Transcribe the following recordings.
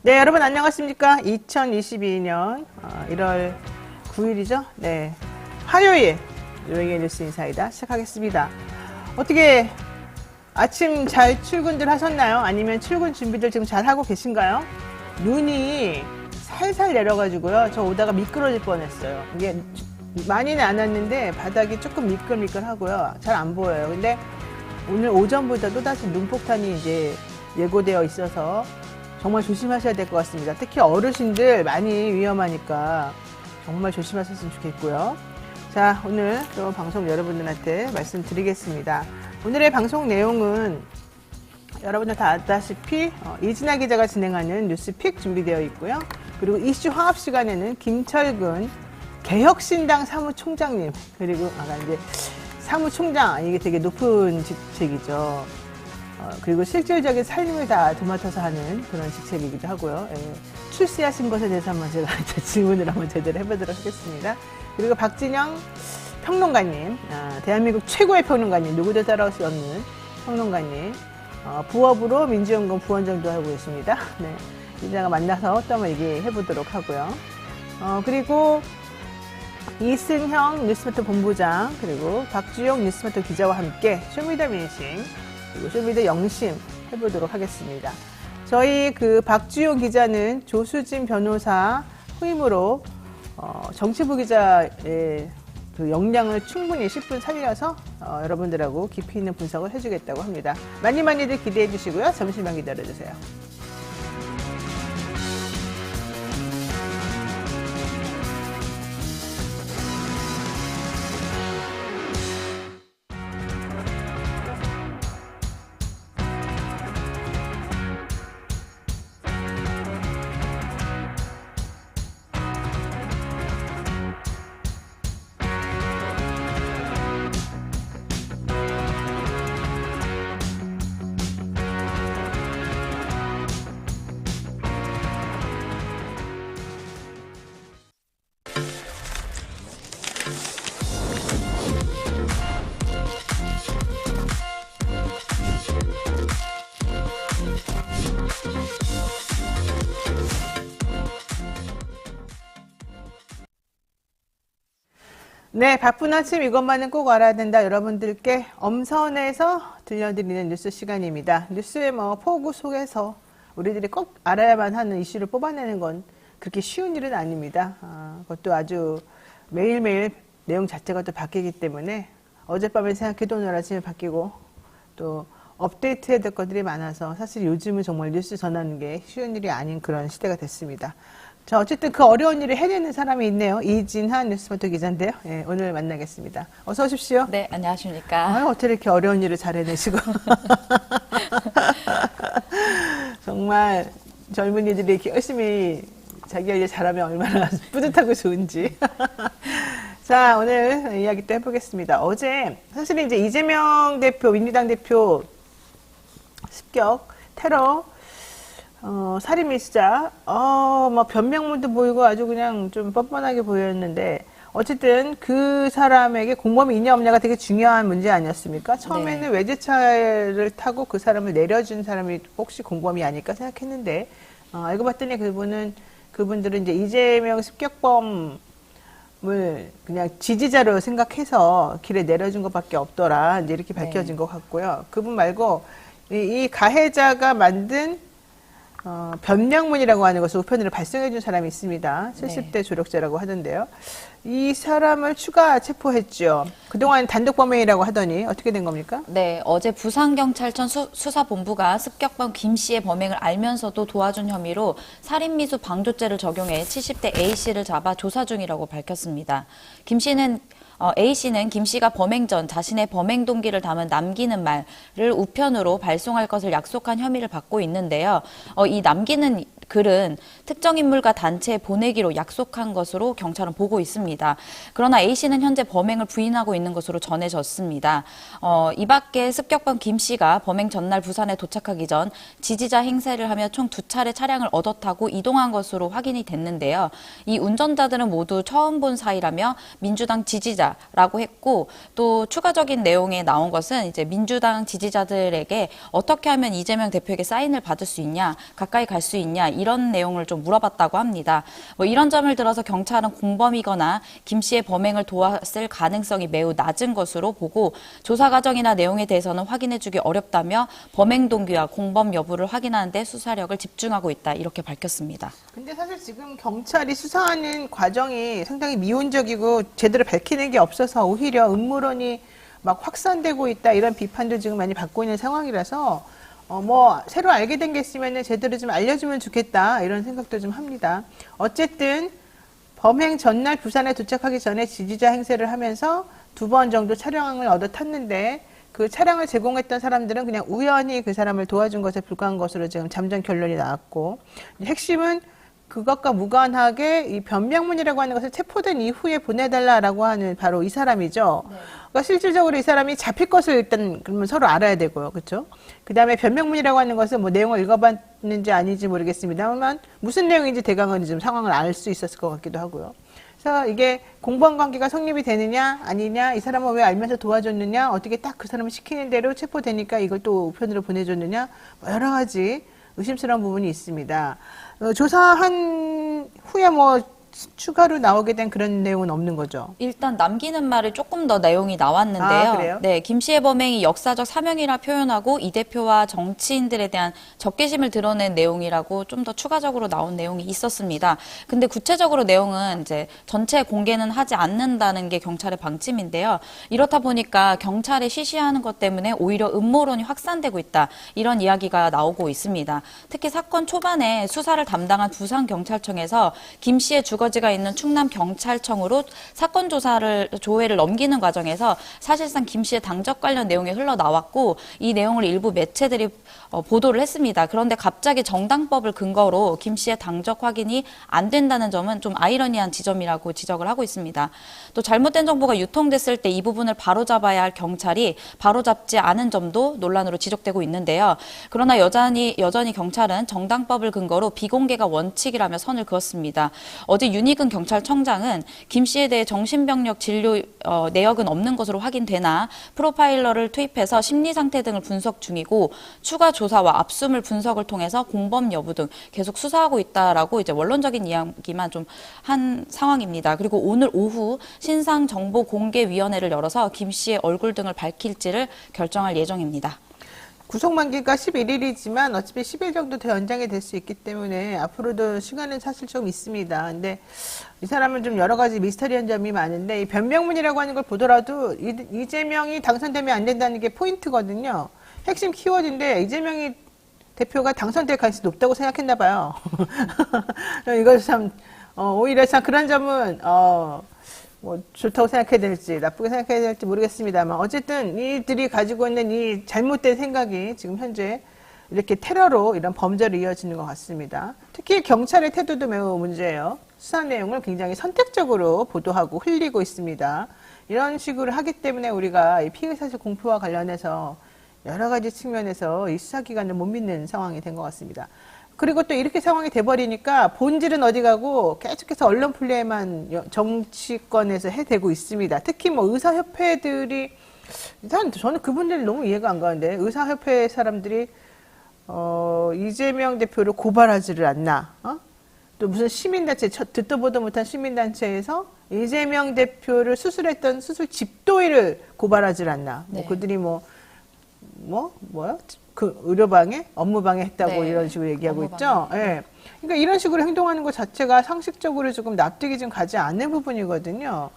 네, 여러분 안녕하십니까? 2022년 1월 9일이죠? 네, 화요일 요행의 뉴스 인사이다 시작하겠습니다. 어떻게 아침 잘 출근들 하셨나요? 아니면 출근 준비들 지금 잘 하고 계신가요? 눈이 살살 내려가지고요. 저 오다가 미끄러질 뻔했어요. 이게 많이는 안 왔는데 바닥이 조금 미끌미끌하고요. 잘 안 보여요. 근데 오늘 오전부터 또다시 눈폭탄이 이제 예고되어 있어서 정말 조심하셔야 될 것 같습니다. 특히 어르신들 많이 위험하니까 정말 조심하셨으면 좋겠고요. 자, 오늘 또 방송 여러분들한테 말씀드리겠습니다. 오늘의 방송 내용은 여러분들 다 아다시피 이진아 기자가 진행하는 뉴스픽 준비되어 있고요. 그리고 이슈 화합 시간에는 김철근 개혁신당 사무총장님, 그리고 아까 이제 사무총장, 이게 되게 높은 직책이죠. 그리고 실질적인 살림을 다 도맡아서 하는 그런 직책이기도 하고요. 출세하신 것에 대해서 한번 제가 질문을 한번 제대로 해보도록 하겠습니다. 그리고 박진영 평론가님, 대한민국 최고의 평론가님, 누구도 따라올 수 없는 평론가님, 부업으로 민주연구원 부원장도 하고 계십니다. 네, 이자가 만나서 또 한번 얘기해보도록 하고요. 그리고 이승형 뉴스메터 본부장, 그리고 박주용 뉴스메터 기자와 함께 쇼미더민심, 그리고 쇼미더 영심 해보도록 하겠습니다. 저희 그 박주용 기자는 조수진 변호사 후임으로 정치부 기자의 그 역량을 충분히 10분 살려서 여러분들하고 깊이 있는 분석을 해주겠다고 합니다. 많이들 기대해 주시고요. 잠시만 기다려주세요. 네, 바쁜 아침 이것만은 꼭 알아야 된다. 여러분들께 엄선해서 들려드리는 뉴스 시간입니다. 뉴스의 포구 속에서 우리들이 꼭 알아야만 하는 이슈를 뽑아내는 건 그렇게 쉬운 일은 아닙니다. 그것도 아주 매일매일 내용 자체가 또 바뀌기 때문에 어젯밤에 생각해도 오늘 아침에 바뀌고 또 업데이트해야 될 것들이 많아서 사실 요즘은 정말 뉴스 전하는 게 쉬운 일이 아닌 그런 시대가 됐습니다. 자, 어쨌든 그 어려운 일을 해내는 사람이 있네요. 이진한 뉴스메터 기자인데요. 네, 오늘 만나겠습니다. 어서 오십시오. 네, 안녕하십니까. 어떻게 이렇게 어려운 일을 잘 해내시고. 정말 젊은이들이 이렇게 열심히 자기 일 잘하면 얼마나 뿌듯하고 좋은지. 자, 오늘 이야기 또 해보겠습니다. 어제 사실 이제 이재명 대표, 민주당 대표 습격, 테러, 살인미 시작, 변명문도 보이고 아주 그냥 좀 뻔뻔하게 보였는데, 어쨌든 그 사람에게 공범이 있냐 없냐가 되게 중요한 문제 아니었습니까? 처음에는 네. 외제차를 타고 그 사람을 내려준 사람이 혹시 공범이 아닐까 생각했는데, 알고 봤더니 그분들은 이제 이재명 습격범을 그냥 지지자로 생각해서 길에 내려준 것밖에 없더라. 이제 이렇게 밝혀진 네. 것 같고요. 그분 말고, 이 가해자가 만든 변명문이라고 하는 것을 우편으로 발송해 준 사람이 있습니다. 70대 네. 조력자라고 하던데요. 이 사람을 추가 체포했죠. 그동안 단독범행이라고 하더니 어떻게 된 겁니까? 네, 어제 부산경찰청 수사본부가 습격범 김 씨의 범행을 알면서도 도와준 혐의로 살인미수 방조죄를 적용해 70대 A 씨를 잡아 조사 중이라고 밝혔습니다. A 씨는 김 씨가 범행 전 자신의 범행 동기를 담은 남기는 말을 우편으로 발송할 것을 약속한 혐의를 받고 있는데요. 이 남기는 글은 특정 인물과 단체에 보내기로 약속한 것으로 경찰은 보고 있습니다. 그러나 A 씨는 현재 범행을 부인하고 있는 것으로 전해졌습니다. 이 밖에 습격범 김 씨가 범행 전날 부산에 도착하기 전 지지자 행세를 하며 총 2차례 차량을 얻어 타고 이동한 것으로 확인이 됐는데요. 이 운전자들은 모두 처음 본 사이라며 민주당 지지자라고 했고, 또 추가적인 내용에 나온 것은 이제 민주당 지지자들에게 어떻게 하면 이재명 대표에게 사인을 받을 수 있냐, 가까이 갈 수 있냐, 이런 내용을 좀 물어봤다고 합니다. 뭐 이런 점을 들어서 경찰은 공범이거나 김 씨의 범행을 도왔을 가능성이 매우 낮은 것으로 보고 조사 과정이나 내용에 대해서는 확인해주기 어렵다며 범행 동기와 공범 여부를 확인하는 데 수사력을 집중하고 있다 이렇게 밝혔습니다. 근데 사실 지금 경찰이 수사하는 과정이 상당히 미온적이고 제대로 밝히는 게 없어서 오히려 음모론이 막 확산되고 있다 이런 비판도 지금 많이 받고 있는 상황이라서 뭐 새로 알게 된 게 있으면 제대로 좀 알려주면 좋겠다 이런 생각도 좀 합니다. 어쨌든 범행 전날 부산에 도착하기 전에 지지자 행세를 하면서 2번 정도 차량을 얻어 탔는데 그 차량을 제공했던 사람들은 그냥 우연히 그 사람을 도와준 것에 불과한 것으로 지금 잠정 결론이 나왔고, 핵심은 그것과 무관하게 이 변명문이라고 하는 것을 체포된 이후에 보내달라라고 하는 바로 이 사람이죠. 네. 그러니까 실질적으로 이 사람이 잡힐 것을 일단 그러면 서로 알아야 되고요. 그렇죠? 그다음에 변명문이라고 하는 것은 뭐 내용을 읽어봤는지 아닌지 모르겠습니다만 무슨 내용인지 대강은 좀 상황을 알 수 있었을 것 같기도 하고요. 그래서 이게 공범관계가 성립이 되느냐 아니냐, 이 사람은 왜 알면서 도와줬느냐, 어떻게 딱 그 사람을 시키는 대로 체포되니까 이걸 또 우편으로 보내줬느냐, 뭐 여러 가지 의심스러운 부분이 있습니다. 조사한 후에 뭐 추가로 나오게 된 그런 내용은 없는 거죠. 일단 남기는 말에 조금 더 내용이 나왔는데요. 아, 그래요? 네, 김 씨의 범행이 역사적 사명이라 표현하고 이 대표와 정치인들에 대한 적개심을 드러낸 내용이라고 좀 더 추가적으로 나온 내용이 있었습니다. 근데 구체적으로 내용은 이제 전체 공개는 하지 않는다는 게 경찰의 방침인데요. 이렇다 보니까 경찰이 시시하는 것 때문에 오히려 음모론이 확산되고 있다, 이런 이야기가 나오고 있습니다. 특히 사건 초반에 수사를 담당한 부산경찰청에서 김 씨의 주거지가 있는 충남경찰청으로 사건 조회를 넘기는 과정에서 사실상 김 씨의 당적 관련 내용이 흘러나왔고 이 내용을 일부 매체들이 보도를 했습니다. 그런데 갑자기 정당법을 근거로 김 씨의 당적 확인이 안 된다는 점은 좀 아이러니한 지점이라고 지적을 하고 있습니다. 또 잘못된 정보가 유통됐을 때 이 부분을 바로잡아야 할 경찰이 바로잡지 않은 점도 논란으로 지적되고 있는데요. 그러나 여전히 경찰은 정당법을 근거로 비공개가 원칙이라며 선을 그었습니다. 어제 윤희근 경찰청장은 김 씨에 대해 정신병력 진료 내역은 없는 것으로 확인되나 프로파일러를 투입해서 심리 상태 등을 분석 중이고 추가 조사와 압수물 분석을 통해서 공범 여부 등 계속 수사하고 있다라고 이제 원론적인 이야기만 좀 한 상황입니다. 그리고 오늘 오후 신상정보공개위원회를 열어서 김 씨의 얼굴 등을 밝힐지를 결정할 예정입니다. 구속 만기가 11일이지만 어차피 10일 정도 더 연장이 될 수 있기 때문에 앞으로도 시간은 사실 좀 있습니다. 근데 이 사람은 좀 여러 가지 미스터리한 점이 많은데 이 변명문이라고 하는 걸 보더라도 이재명이 당선되면 안 된다는 게 포인트거든요. 핵심 키워드인데 이재명이 대표가 당선될 가능성이 높다고 생각했나 봐요. 이걸 참 오히려 참 그런 점은 뭐 좋다고 생각해야 될지 나쁘게 생각해야 될지 모르겠습니다만 어쨌든 이들이 가지고 있는 이 잘못된 생각이 지금 현재 이렇게 테러로 이런 범죄로 이어지는 것 같습니다. 특히 경찰의 태도도 매우 문제예요. 수사 내용을 굉장히 선택적으로 보도하고 흘리고 있습니다. 이런 식으로 하기 때문에 우리가 이 피해사실 공표와 관련해서 여러 가지 측면에서 이 수사기관을 못 믿는 상황이 된 것 같습니다. 그리고 또 이렇게 상황이 돼버리니까 본질은 어디 가고 계속해서 언론 플레이만 정치권에서 해대고 있습니다. 특히 뭐 의사협회들이, 저는 그분들이 너무 이해가 안 가는데, 의사협회 사람들이, 이재명 대표를 고발하지를 않나, 또 무슨 시민단체, 듣도 보도 못한 시민단체에서 이재명 대표를 수술했던 수술 집도의를 고발하지를 않나. 네. 뭐 그들이 뭐야? 그 의료방해, 업무방해 했다고 네. 이런 식으로 얘기하고 업무방해. 있죠. 예. 그러니까 이런 식으로 행동하는 것 자체가 상식적으로 조금 납득이 좀 가지 않는 부분이거든요.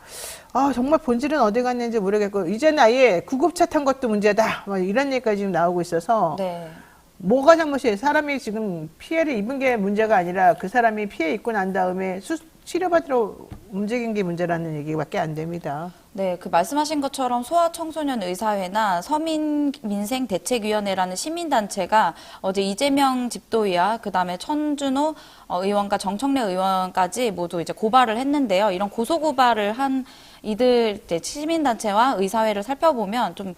아, 정말 본질은 어디 갔는지 모르겠고, 이제는 아예 구급차 탄 것도 문제다, 막 이런 얘기까지 지금 나오고 있어서, 네. 뭐가 잘못이에요? 사람이 지금 피해를 입은 게 문제가 아니라 그 사람이 피해 입고 난 다음에 치료받으러 움직인 게 문제라는 얘기밖에 안 됩니다. 네, 그 말씀하신 것처럼 소아청소년 의사회나 서민민생대책위원회라는 시민단체가 어제 이재명 집도의와 그다음에 천준호 의원과 정청래 의원까지 모두 이제 고발을 했는데요. 이런 고소고발을 한 이들 이제 시민단체와 의사회를 살펴보면 좀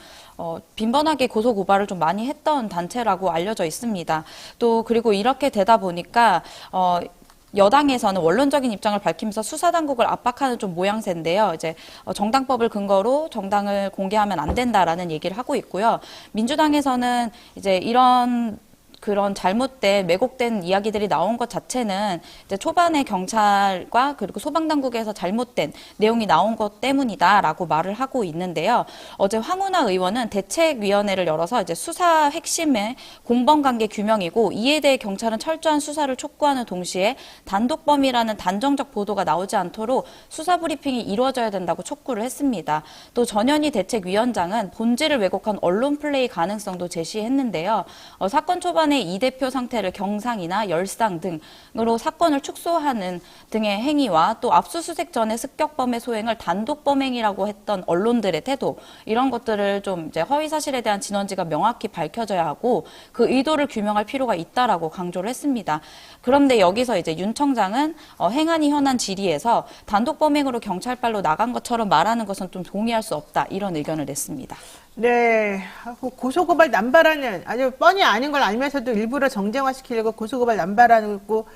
빈번하게 고소고발을 좀 많이 했던 단체라고 알려져 있습니다. 또 그리고 이렇게 되다 보니까 여당에서는 원론적인 입장을 밝히면서 수사당국을 압박하는 좀 모양새인데요. 이제 정당법을 근거로 정당을 공개하면 안 된다라는 얘기를 하고 있고요. 민주당에서는 이제 이런 그런 잘못된 왜곡된 이야기들이 나온 것 자체는 이제 초반에 경찰과 그리고 소방당국에서 잘못된 내용이 나온 것 때문이다라고 말을 하고 있는데요. 어제 황운하 의원은 대책위원회를 열어서 이제 수사 핵심의 공범관계 규명이고 이에 대해 경찰은 철저한 수사를 촉구하는 동시에 단독범이라는 단정적 보도가 나오지 않도록 수사 브리핑이 이루어져야 된다고 촉구를 했습니다. 또 전현희 대책위원장은 본질을 왜곡한 언론 플레이 가능성도 제시했는데요. 사건 초반에 이 대표 상태를 경상이나 열상 등으로 사건을 축소하는 등의 행위와 또 압수수색 전에 습격범의 소행을 단독범행이라고 했던 언론들의 태도 이런 것들을 좀 이제 허위 사실에 대한 진원지가 명확히 밝혀져야 하고 그 의도를 규명할 필요가 있다라고 강조를 했습니다. 그런데 여기서 이제 윤 청장은 행안위 현안 질의에서 단독범행으로 경찰발로 나간 것처럼 말하는 것은 좀 동의할 수 없다 이런 의견을 냈습니다. 네, 고소고발 남발하는 아주 뻔히 아닌 걸 알면서도 일부러 정쟁화시키려고 고소고발 남발하고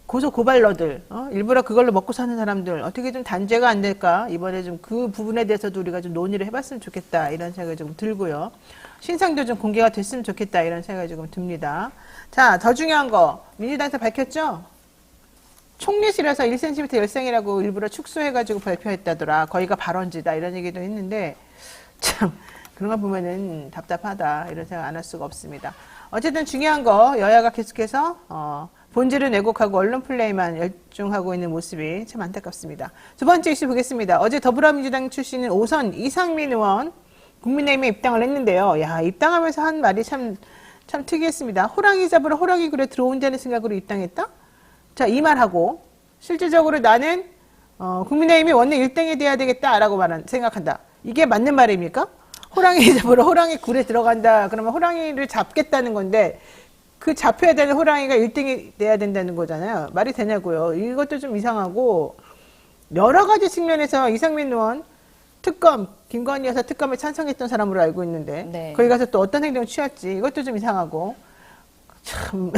고소고발러들, 일부러 그걸로 먹고 사는 사람들 어떻게 좀 단죄가 안 될까? 이번에 좀 그 부분에 대해서도 우리가 좀 논의를 해봤으면 좋겠다 이런 생각이 좀 들고요. 신상도 좀 공개가 됐으면 좋겠다 이런 생각이 조금 듭니다. 자, 더 중요한 거 민주당에서 밝혔죠? 총리실에서 1cm 열상이라고 일부러 축소해가지고 발표했다더라. 거기가 발언지다 이런 얘기도 했는데 참. 그런 거 보면은 답답하다 이런 생각 안 할 수가 없습니다. 어쨌든 중요한 거 여야가 계속해서 본질은 왜곡하고 언론 플레이만 열중하고 있는 모습이 참 안타깝습니다. 두 번째 이슈 보겠습니다. 어제 더불어민주당 출신인 5선 이상민 의원 국민의힘에 입당을 했는데요. 야, 입당하면서 한 말이 참 특이했습니다. 호랑이 잡으러 호랑이 굴에 들어온다는 생각으로 입당했다? 자, 이 말하고 실질적으로 나는 국민의힘이 원내 1등이 돼야 되겠다라고 생각한다. 이게 맞는 말입니까? 호랑이 잡으러 호랑이 굴에 들어간다. 그러면 호랑이를 잡겠다는 건데 그 잡혀야 되는 호랑이가 1등이 돼야 된다는 거잖아요. 말이 되냐고요. 이것도 좀 이상하고 여러 가지 측면에서 이상민 의원 특검, 김건희 여사 특검에 찬성했던 사람으로 알고 있는데 네. 거기 가서 또 어떤 행동을 취할지 이것도 좀 이상하고 참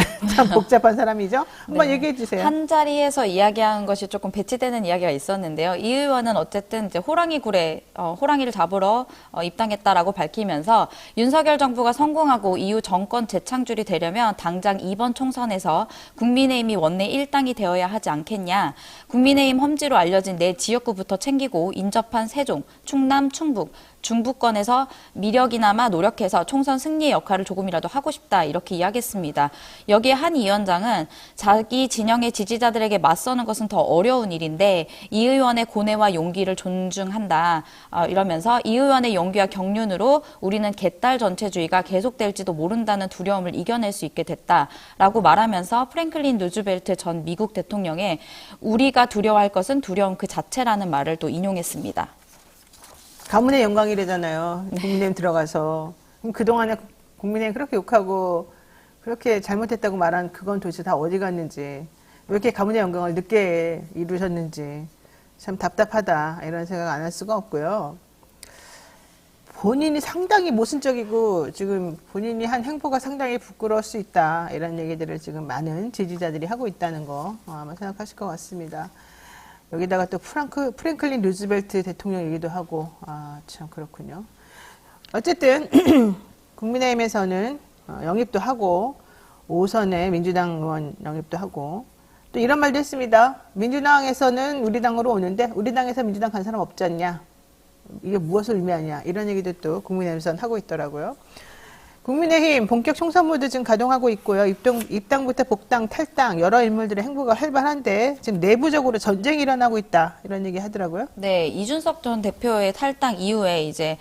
복잡한 사람이죠. 한번 네. 얘기해 주세요. 한 자리에서 이야기한 것이 조금 배치되는 이야기가 있었는데요. 이 의원은 어쨌든 이제 호랑이 굴에 호랑이를 잡으러 입당했다라고 밝히면서 윤석열 정부가 성공하고 이후 정권 재창출이 되려면 당장 이번 총선에서 국민의힘이 원내 1당이 되어야 하지 않겠냐. 국민의힘 험지로 알려진 내 지역구부터 챙기고 인접한 세종, 충남, 충북, 중부권에서 미력이나마 노력해서 총선 승리의 역할을 조금이라도 하고 싶다 이렇게 이야기했습니다. 여기에 한 위원장은 자기 진영의 지지자들에게 맞서는 것은 더 어려운 일인데 이 의원의 고뇌와 용기를 존중한다 이러면서 이 의원의 용기와 경륜으로 우리는 개딸 전체주의가 계속될지도 모른다는 두려움을 이겨낼 수 있게 됐다라고 말하면서 프랭클린 루즈벨트 전 미국 대통령의 우리가 두려워할 것은 두려움 그 자체라는 말을 또 인용했습니다. 가문의 영광이래잖아요. 국민의힘 들어가서. 그럼 그동안에 국민의힘 그렇게 욕하고 그렇게 잘못했다고 말한 그건 도대체 다 어디 갔는지 왜 이렇게 가문의 영광을 늦게 이루셨는지 참 답답하다 이런 생각 안 할 수가 없고요. 본인이 상당히 모순적이고 지금 본인이 한 행보가 상당히 부끄러울 수 있다 이런 얘기들을 지금 많은 지지자들이 하고 있다는 거 아마 생각하실 것 같습니다. 여기다가 또 프랭클린 루즈벨트 대통령 얘기도 하고, 참 그렇군요. 어쨌든, 국민의힘에서는 영입도 하고, 5선의 민주당 의원 영입도 하고, 또 이런 말도 했습니다. 민주당에서는 우리 당으로 오는데, 우리 당에서 민주당 간 사람 없지 않냐? 이게 무엇을 의미하냐? 이런 얘기도 또 국민의힘에서는 하고 있더라고요. 국민의힘 본격 총선 모드 지금 가동하고 있고요. 입당부터 복당, 탈당 여러 인물들의 행보가 활발한데 지금 내부적으로 전쟁이 일어나고 있다 이런 얘기 하더라고요. 네, 이준석 전 대표의 탈당 이후에 이제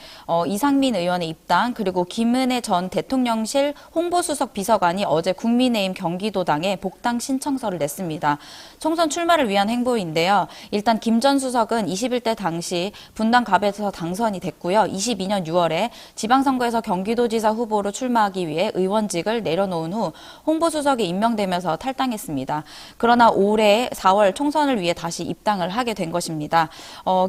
이상민 의원의 입당 그리고 김은혜 전 대통령실 홍보수석 비서관이 어제 국민의힘 경기도당에 복당 신청서를 냈습니다. 총선 출마를 위한 행보인데요. 일단 김 전 수석은 21대 당시 분당갑에서 당선이 됐고요. 22년 6월에 지방선거에서 경기도지사 후보로 출마하기 위해 의원직을 내려놓은 후 홍보수석에 임명되면서 탈당했습니다. 그러나 올해 4월 총선을 위해 다시 입당을 하게 된 것입니다.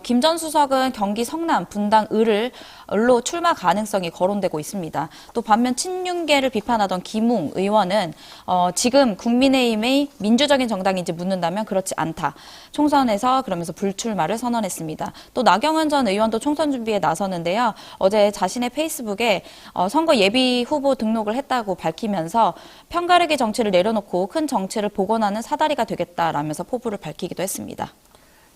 김 전 수석은 경기 성남, 분당, 을로 출마 가능성이 거론되고 있습니다. 또 반면 친윤계를 비판하던 김웅 의원은 지금 국민의힘의 민주적인 정당인지 묻는다면 그렇지 않다. 총선에서 그러면서 불출마를 선언했습니다. 또 나경원 전 의원도 총선 준비에 나서는데요. 어제 자신의 페이스북에 선거 예비 부위 후보 등록을 했다고 밝히면서 편가르기 정치를 내려놓고 큰 정치를 복원하는 사다리가 되겠다라면서 포부를 밝히기도 했습니다.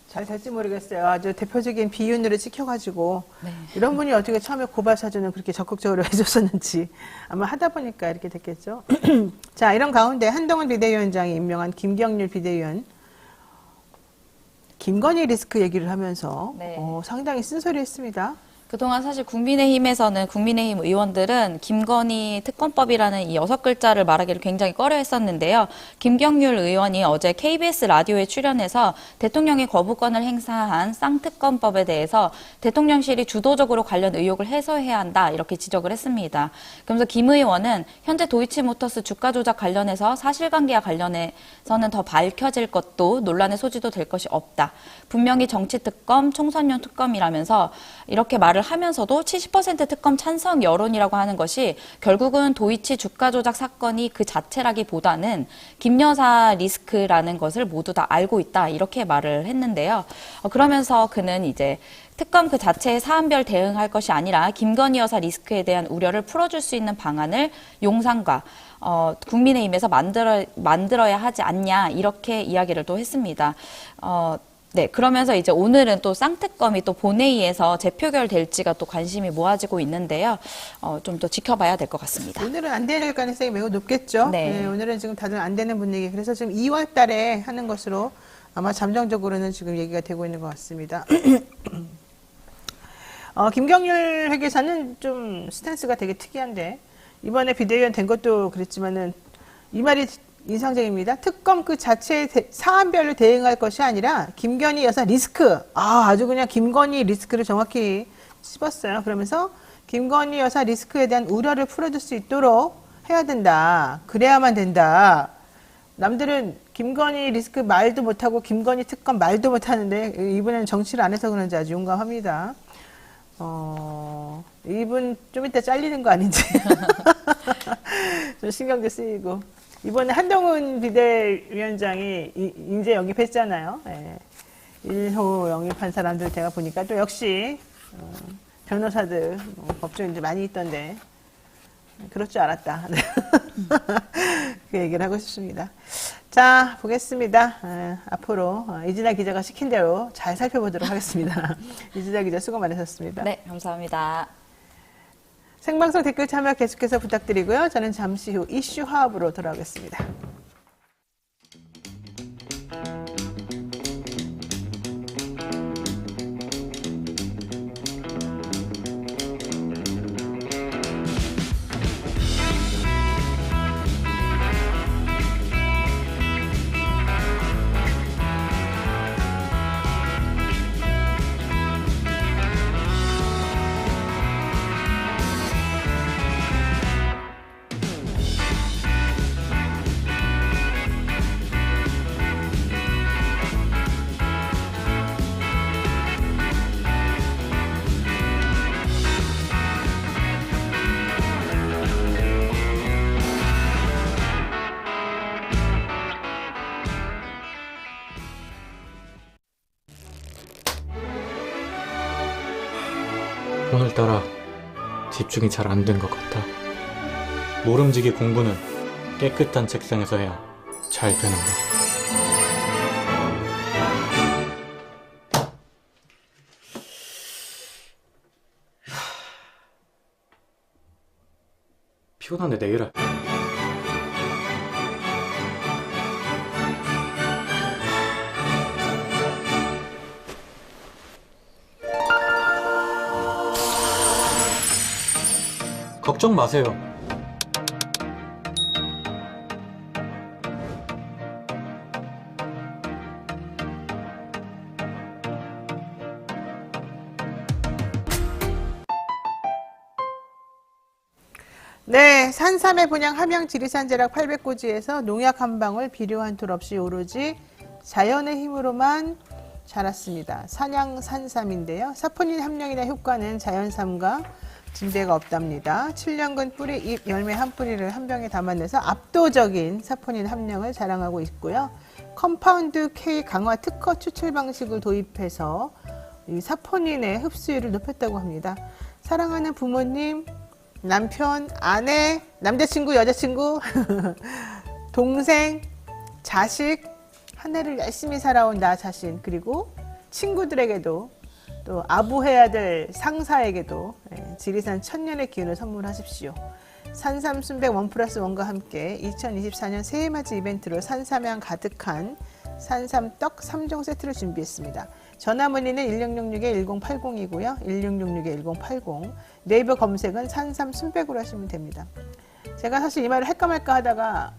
잘 될지 모르겠어요. 아주 대표적인 비윤으로 찍혀가지고 네. 이런 분이 어떻게 처음에 고발 사주는 그렇게 적극적으로 해줬었는지 아마 하다 보니까 이렇게 됐겠죠. 자, 이런 가운데 한동훈 비대위원장이 임명한 김경률 비대위원 김건희 리스크 얘기를 하면서 네. 상당히 쓴소리했습니다. 그동안 사실 국민의힘에서는 국민의힘 의원들은 김건희 특검법이라는 이 6글자를 말하기를 굉장히 꺼려했었는데요. 김경률 의원이 어제 KBS 라디오에 출연해서 대통령이 거부권을 행사한 쌍특검법에 대해서 대통령실이 주도적으로 관련 의혹을 해소해야 한다 이렇게 지적을 했습니다. 그러면서 김 의원은 현재 도이치모터스 주가 조작 관련해서 사실관계와 관련해서는 더 밝혀질 것도 논란의 소지도 될 것이 없다. 분명히 정치특검, 총선용 특검이라면서 이렇게 말을 하면서도 70% 특검 찬성 여론이라고 하는 것이 결국은 도이치 주가 조작 사건이 그 자체라기보다는 김 여사 리스크라는 것을 모두 다 알고 있다 이렇게 말을 했는데요. 그러면서 그는 이제 특검 그 자체에 사안별 대응할 것이 아니라 김건희 여사 리스크에 대한 우려를 풀어줄 수 있는 방안을 용산과 국민의힘에서 만들어야 하지 않냐 이렇게 이야기를 또 했습니다. 네, 그러면서 이제 오늘은 또 쌍특검이 또 본회의에서 재표결 될지가 또 관심이 모아지고 있는데요. 좀 더 지켜봐야 될 것 같습니다. 오늘은 안 될 가능성이 매우 높겠죠. 네. 오늘은 지금 다들 안 되는 분위기. 그래서 지금 2월 달에 하는 것으로 아마 잠정적으로는 지금 얘기가 되고 있는 것 같습니다. 김경률 회계사는 좀 스탠스가 되게 특이한데 이번에 비대위원 된 것도 그랬지만은 이 말이 인상적입니다. 특검 그 자체의 사안별로 대응할 것이 아니라 김건희 여사 리스크. 아주 그냥 김건희 리스크를 정확히 씹었어요. 그러면서 김건희 여사 리스크에 대한 우려를 풀어줄 수 있도록 해야 된다. 그래야만 된다. 남들은 김건희 리스크 말도 못하고 김건희 특검 말도 못하는데 이분은 정치를 안 해서 그런지 아주 용감합니다. 이분 좀 이따 잘리는 거 아닌지 좀 신경도 쓰이고. 이번에 한동훈 비대위원장이 인재 영입했잖아요. 1호 영입한 사람들 제가 보니까 또 역시 변호사들, 법조인들 많이 있던데 그럴 줄 알았다. 그 얘기를 하고 싶습니다. 자, 보겠습니다. 앞으로 이진아 기자가 시킨 대로 잘 살펴보도록 하겠습니다. 이진아 기자 수고 많으셨습니다. 네, 감사합니다. 생방송 댓글 참여 계속해서 부탁드리고요. 저는 잠시 후 이슈 화합으로 돌아오겠습니다. 오늘따라 집중이 잘 안 된 것 같아. 모름지기 공부는 깨끗한 책상에서 해야 잘 되는 거. 피곤한데 내일 할. 걱정 마세요. 네, 산삼의 분양 함양 지리산 제락 800고지에서 농약 한 방울 비료 한 톨 없이 오로지 자연의 힘으로만 자랐습니다. 산양 산삼인데요. 사포닌 함량이나 효과는 자연삼과 진대가 없답니다. 7년근 뿌리, 잎, 열매 한 뿌리를 한 병에 담아내서 압도적인 사포닌 함량을 자랑하고 있고요. 컴파운드 K 강화 특허 추출 방식을 도입해서 이 사포닌의 흡수율을 높였다고 합니다. 사랑하는 부모님, 남편, 아내, 남자친구, 여자친구, 동생, 자식, 한 해를 열심히 살아온 나 자신, 그리고 친구들에게도 또 아부해야 될 상사에게도 지리산 천년의 기운을 선물하십시오. 산삼순백 1+1과 함께 2024년 새해맞이 이벤트로 산삼향 가득한 산삼떡 3종 세트를 준비했습니다. 전화문의는 1666-1080이고요. 1666-1080. 네이버 검색은 산삼순백으로 하시면 됩니다. 제가 사실 이 말을 할까 말까 하다가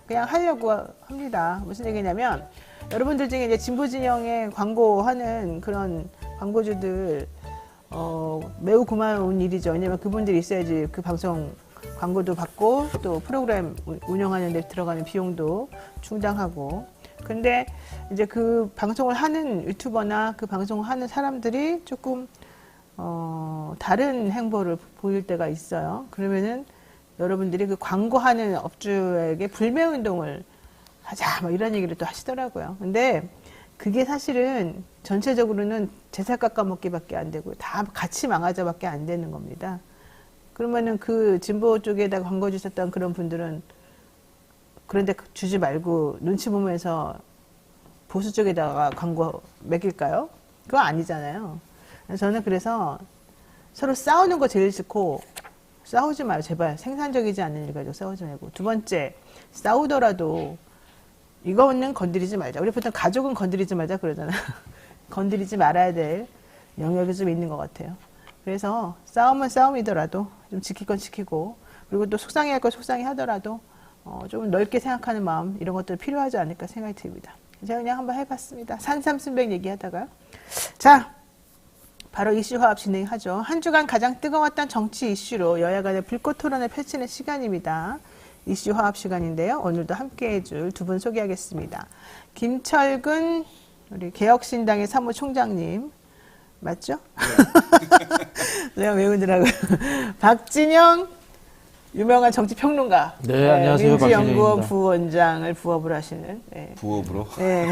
그냥 하려고 합니다. 무슨 얘기냐면 여러분들 중에 이제 진보진영에 광고하는 그런 광고주들 매우 고마운 일이죠. 왜냐면 그분들이 있어야지 그 방송 광고도 받고 또 프로그램 운영하는 데 들어가는 비용도 충당하고. 근데 이제 그 방송을 하는 유튜버나 그 방송을 하는 사람들이 조금 다른 행보를 보일 때가 있어요. 그러면은 여러분들이 그 광고하는 업주에게 불매운동을 하자, 뭐 이런 얘기를 또 하시더라고요. 근데 그게 사실은 전체적으로는 제살 깎아먹기밖에 안 되고 다 같이 망하자밖에 안 되는 겁니다. 그러면은 그 진보 쪽에다 광고 주셨던 그런 분들은 그런데 주지 말고 눈치 보면서 보수 쪽에다가 광고 매길까요? 그거 아니잖아요. 저는 그래서 서로 싸우는 거 제일 싫고 싸우지 마요. 제발 생산적이지 않은 일 가지고 싸우지 말고. 두 번째, 싸우더라도 이거는 건드리지 말자. 우리 보통 가족은 건드리지 말자 그러잖아요. 건드리지 말아야 될 영역이 좀 있는 것 같아요. 그래서 싸움은 싸움이더라도 좀 지킬 건 지키고, 그리고 또 속상해 할 건 속상해 하더라도 좀 넓게 생각하는 마음, 이런 것들 필요하지 않을까 생각이 듭니다. 제가 그냥 한번 해봤습니다. 산삼순백 얘기하다가요. 자, 바로 이슈 화합 진행하죠. 한 주간 가장 뜨거웠던 정치 이슈로 여야 간의 불꽃 토론을 펼치는 시간입니다. 이슈 화합 시간인데요. 오늘도 함께 해줄 두 분 소개하겠습니다. 김철근 우리 개혁신당의 사무총장님 맞죠? 내가 외우느라고요. 박진영 유명한 정치평론가. 네, 안녕하세요. 민주연구원 박진영입니다. 부원장을 부업으로 하시는. 네. 부업으로? 네.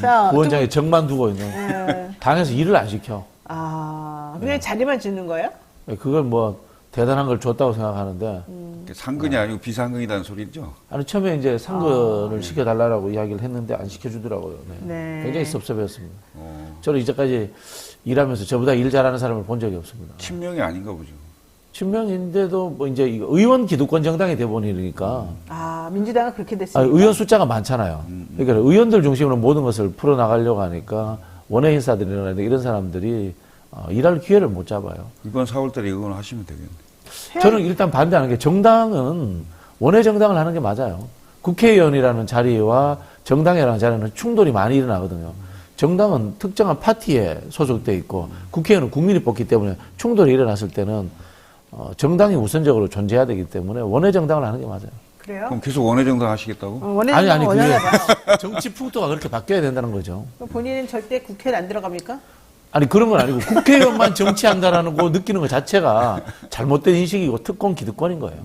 자, 부원장이 정만 두고 있는. 네. 당에서 일을 안 시켜. 그냥 자리만 주는 거예요? 그걸 뭐 대단한 걸 줬다고 생각하는데. 상근이 아니고 비상근이라는 소리죠? 아니 처음에 이제 상근을 시켜달라고 이야기를 했는데 안 시켜주더라고요. 네. 네. 굉장히 섭섭했습니다. 저는 이제까지 일하면서 저보다 일 잘하는 사람을 본 적이 없습니다. 친명이 아닌가 보죠. 친명인데도 뭐 이제 이거 의원 기득권 정당이 돼버리니까 민주당은 그렇게 됐습니다. 의원 숫자가 많잖아요. 그러니까 의원들 중심으로 모든 것을 풀어나가려고 하니까 원외 인사들이나 이런 사람들이 일할 기회를 못 잡아요. 이번 4월달에 이건 하시면 되겠네. 저는 일단 반대하는 게 정당은 원외 정당을 하는 게 맞아요. 국회의원이라는 자리와 정당이라는 자리는 충돌이 많이 일어나거든요. 정당은 특정한 파티에 소속돼 있고 국회의원은 국민이 뽑기 때문에 충돌이 일어났을 때는 정당이 우선적으로 존재해야 되기 때문에 원외 정당을 하는 게 맞아요. 그래요? 그럼 계속 원외정당 하시겠다고? 아니 원하나 봐요. 그게 정치 풍토가 그렇게 바뀌어야 된다는 거죠. 본인은 절대 국회에 안 들어갑니까? 아니 그런 건 아니고 국회의원만 정치한다라는 거 느끼는 것 자체가 잘못된 인식이고 특권 기득권인 거예요.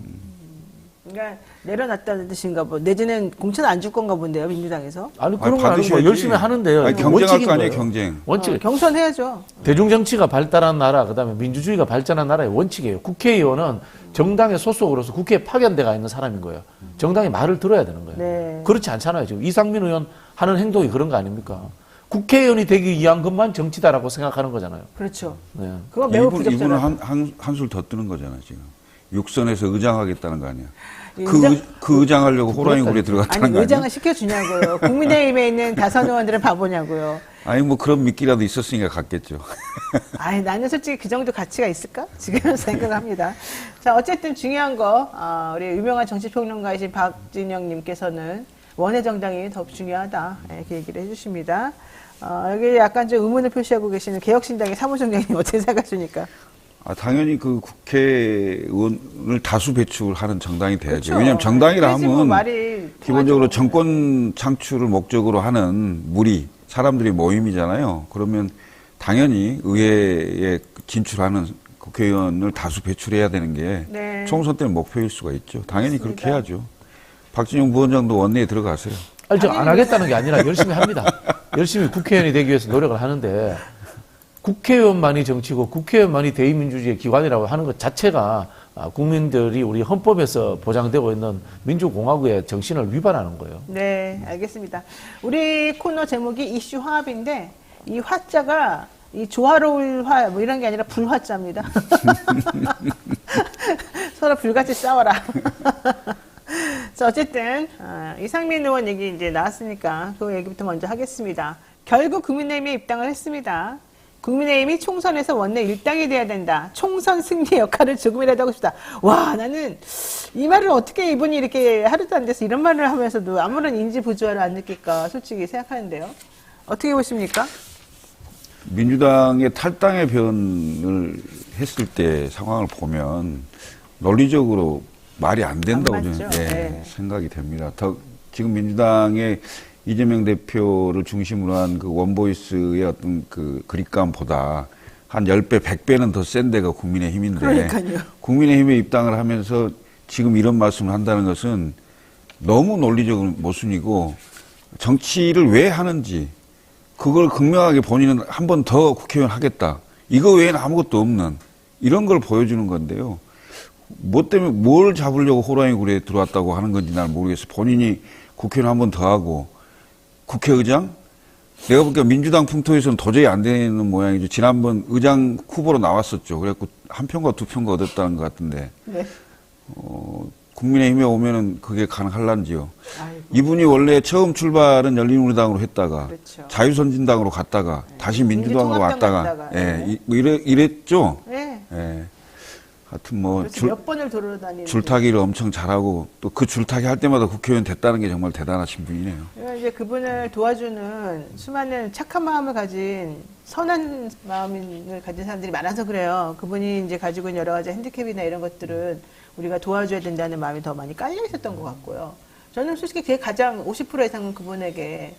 그러니까 내려놨다는 뜻인가 뭐 내지는 공천 안 줄 건가 본데요, 민주당에서. 아니 그런 건 아니고 받으셔야지. 열심히 하는데요. 아니, 경쟁할 원칙인 거 아니에요, 거예요. 경쟁. 원칙. 경선해야죠. 대중정치가 발달한 나라, 그다음에 민주주의가 발전한 나라의 원칙이에요. 국회의원은 정당의 소속으로서 국회에 파견돼가 있는 사람인 거예요. 정당의 말을 들어야 되는 거예요. 네. 그렇지 않잖아요. 지금 이상민 의원 하는 행동이 그런 거 아닙니까? 국회의원이 되기 위한 것만 정치다라고 생각하는 거잖아요. 그렇죠. 네. 그건 매우 이분은 부적절하죠. 한술 더 뜨는 거잖아, 지금. 육선에서 의장하겠다는 거 아니야. 의장? 그 의장하려고 호랑이 굴에 들어갔다는 아니 거 아니야? 의장을 시켜주냐고요. 국민의힘에 있는 다선 의원들은 바보냐고요. 아니, 뭐 그런 미끼라도 있었으니까 갔겠죠. 아니 나는 솔직히 그 정도 가치가 있을까? 지금 생각합니다. 자 어쨌든 중요한 거 우리 유명한 정치평론가이신 박진영님께서는 원외 정당이 더 중요하다 이렇게 얘기를 해주십니다. 여기 약간 좀 의문을 표시하고 계시는 개혁신당의 사무총장님 어떻게 생각하십니까? 당연히 그 국회의원을 다수 배출하는 정당이 돼야죠. 그렇죠. 왜냐하면 정당이라 그래야지 뭐 하면 말이 기본적으로 통하죠. 정권 창출을 목적으로 하는 무리, 사람들이 모임이잖아요. 그러면 당연히 의회에 진출하는 국회의원을 다수 배출해야 되는 게 네. 총선 때는 목표일 수가 있죠. 당연히 맞습니다. 그렇게 해야죠. 박진영 부원장도 원내에 들어가세요. 아니, 저 안 하겠다는 게 아니라 열심히 합니다. 열심히 국회의원이 되기 위해서 노력을 하는데 국회의원만이 정치고 국회의원만이 대의민주주의의 기관이라고 하는 것 자체가 국민들이 우리 헌법에서 보장되고 있는 민주공화국의 정신을 위반하는 거예요. 네, 알겠습니다. 우리 코너 제목이 이슈 화합인데 이 화자가 이 조화로울 화 뭐 이런 게 아니라 불화자입니다. 서로 불같이 싸워라. 자, 어쨌든 이상민 의원 얘기 이제 나왔으니까 그 얘기부터 먼저 하겠습니다. 결국 국민의힘에 입당을 했습니다. 국민의힘이 총선에서 원내 일당이 돼야 된다. 총선 승리 역할을 조금이라도 하고 싶다. 와, 나는 이 말을 어떻게 이분이 이렇게 하루도 안 돼서 이런 말을 하면서도 아무런 인지 부조화를 안 느낄까 솔직히 생각하는데요. 어떻게 보십니까? 민주당의 탈당의 변을 했을 때 상황을 보면 논리적으로 말이 안 된다고 안 맞죠? 저는 네. 생각이 됩니다. 지금 민주당의 이재명 대표를 중심으로 한 그 원보이스의 어떤 그 그립감보다 한 10배, 100배는 더 센 데가 국민의힘인데. 그러니까요. 국민의힘에 입당을 하면서 지금 이런 말씀을 한다는 것은 너무 논리적인 모순이고 정치를 왜 하는지 그걸 극명하게 본인은 한 번 더 국회의원 하겠다. 이거 외에는 아무것도 없는 이런 걸 보여주는 건데요. 뭐 때문에 뭘 잡으려고 호랑이 굴에 들어왔다고 하는 건지 난 모르겠어요. 본인이 국회의원 한 번 더 하고 국회의장? 내가 보니까 민주당 풍토에서는 도저히 안 되는 모양이죠. 지난번 의장 후보로 나왔었죠. 그래갖고 한 표인가 두 표인가 얻었다는 것 같은데. 네. 국민의힘에 오면은 그게 가능할란지요. 아이고. 이분이 원래 처음 출발은 열린우리당으로 했다가 그렇죠. 자유선진당으로 갔다가 다시 민주당으로 민주통합당 왔다가 갔다가, 예, 뭐 이랬죠. 네. 예. 하여튼 뭐 그래서 몇 번을 돌아다니는 줄타기를 엄청 잘하고 또 그 줄타기 할 때마다 국회의원 됐다는 게 정말 대단하신 분이네요. 이제 그분을 도와주는 수많은 착한 마음을 가진 선한 마음을 가진 사람들이 많아서 그래요. 그분이 이제 가지고 있는 여러 가지 핸디캡이나 이런 것들은 우리가 도와줘야 된다는 마음이 더 많이 깔려 있었던 것 같고요. 저는 솔직히 그게 가장 50% 이상은 그분에게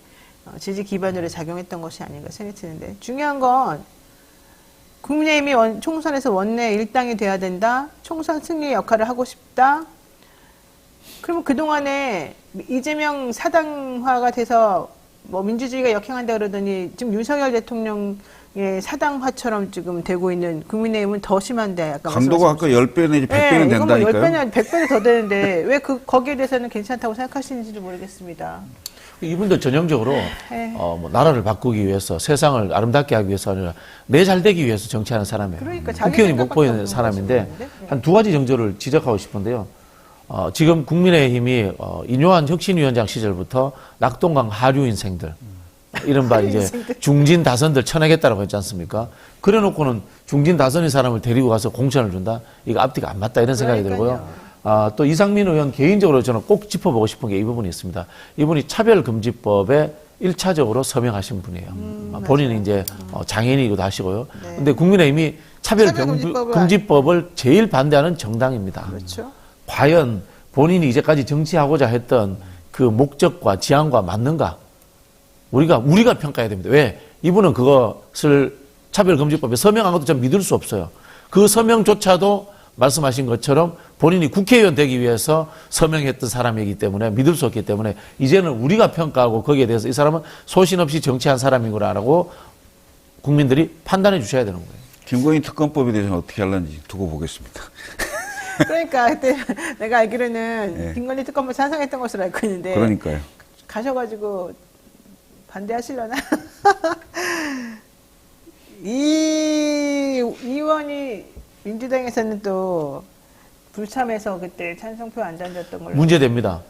지지 기반으로 작용했던 것이 아닌가 생각이 드는데 중요한 건 국민의힘이 총선에서 원내 일당이 돼야 된다. 총선 승리 역할을 하고 싶다. 그러면 그동안에 이재명 사당화가 돼서 뭐 민주주의가 역행한다 그러더니 지금 윤석열 대통령의 사당화처럼 지금 되고 있는 국민의힘은 더 심한데 약간 강도가 아까 10배 내지 100배는 이건 뭐 된다니까요. 10배는 100배는 더 되는데 왜 거기에 대해서는 괜찮다고 생각하시는지도 모르겠습니다. 이분들 전형적으로 네. 뭐 나라를 바꾸기 위해서 세상을 아름답게 하기 위해서 아니라 내 잘 되기 위해서 정치하는 사람이에요. 그러니까 자기 국회의원이 못 생각밖에 보이는 없는 사람인데 것인데. 네. 한 두 가지 정조를 지적하고 싶은데요. 지금 국민의힘이 인요한 혁신위원장 시절부터 낙동강 하류 인생들 이른바 이제 중진 다선들 쳐내겠다라고 했지 않습니까? 그래놓고는 중진 다선인 사람을 데리고 가서 공천을 준다? 이거 앞뒤가 안 맞다 이런 생각이 들고요. 또 이상민 의원 개인적으로 저는 꼭 짚어보고 싶은 게 이 부분이 있습니다. 이분이 차별금지법에 1차적으로 서명하신 분이에요. 본인이 이제 장애인이기도 하시고요. 네. 근데 국민의힘이 차별금지법을 차별금지법을 제일 반대하는 정당입니다. 그렇죠. 과연 본인이 이제까지 정치하고자 했던 그 목적과 지향과 맞는가? 우리가 평가해야 됩니다. 왜? 이분은 그것을 차별금지법에 서명한 것도 좀 믿을 수 없어요. 그 서명조차도 말씀하신 것처럼 본인이 국회의원 되기 위해서 서명했던 사람이기 때문에 믿을 수 없기 때문에 이제는 우리가 평가하고 거기에 대해서 이 사람은 소신 없이 정치한 사람이구나라고 국민들이 판단해 주셔야 되는 거예요. 김건희 특검법에 대해서는 어떻게 할런지 두고 보겠습니다. 그러니까 그때 내가 알기로는 네. 김건희 특검을 찬성했던 것으로 알고 있는데 그러니까요. 가셔가지고 반대하시려나? 이 의원이 민주당에서는 또 불참해서 그때 찬성표 안 던졌던 걸로. 문제됩니다.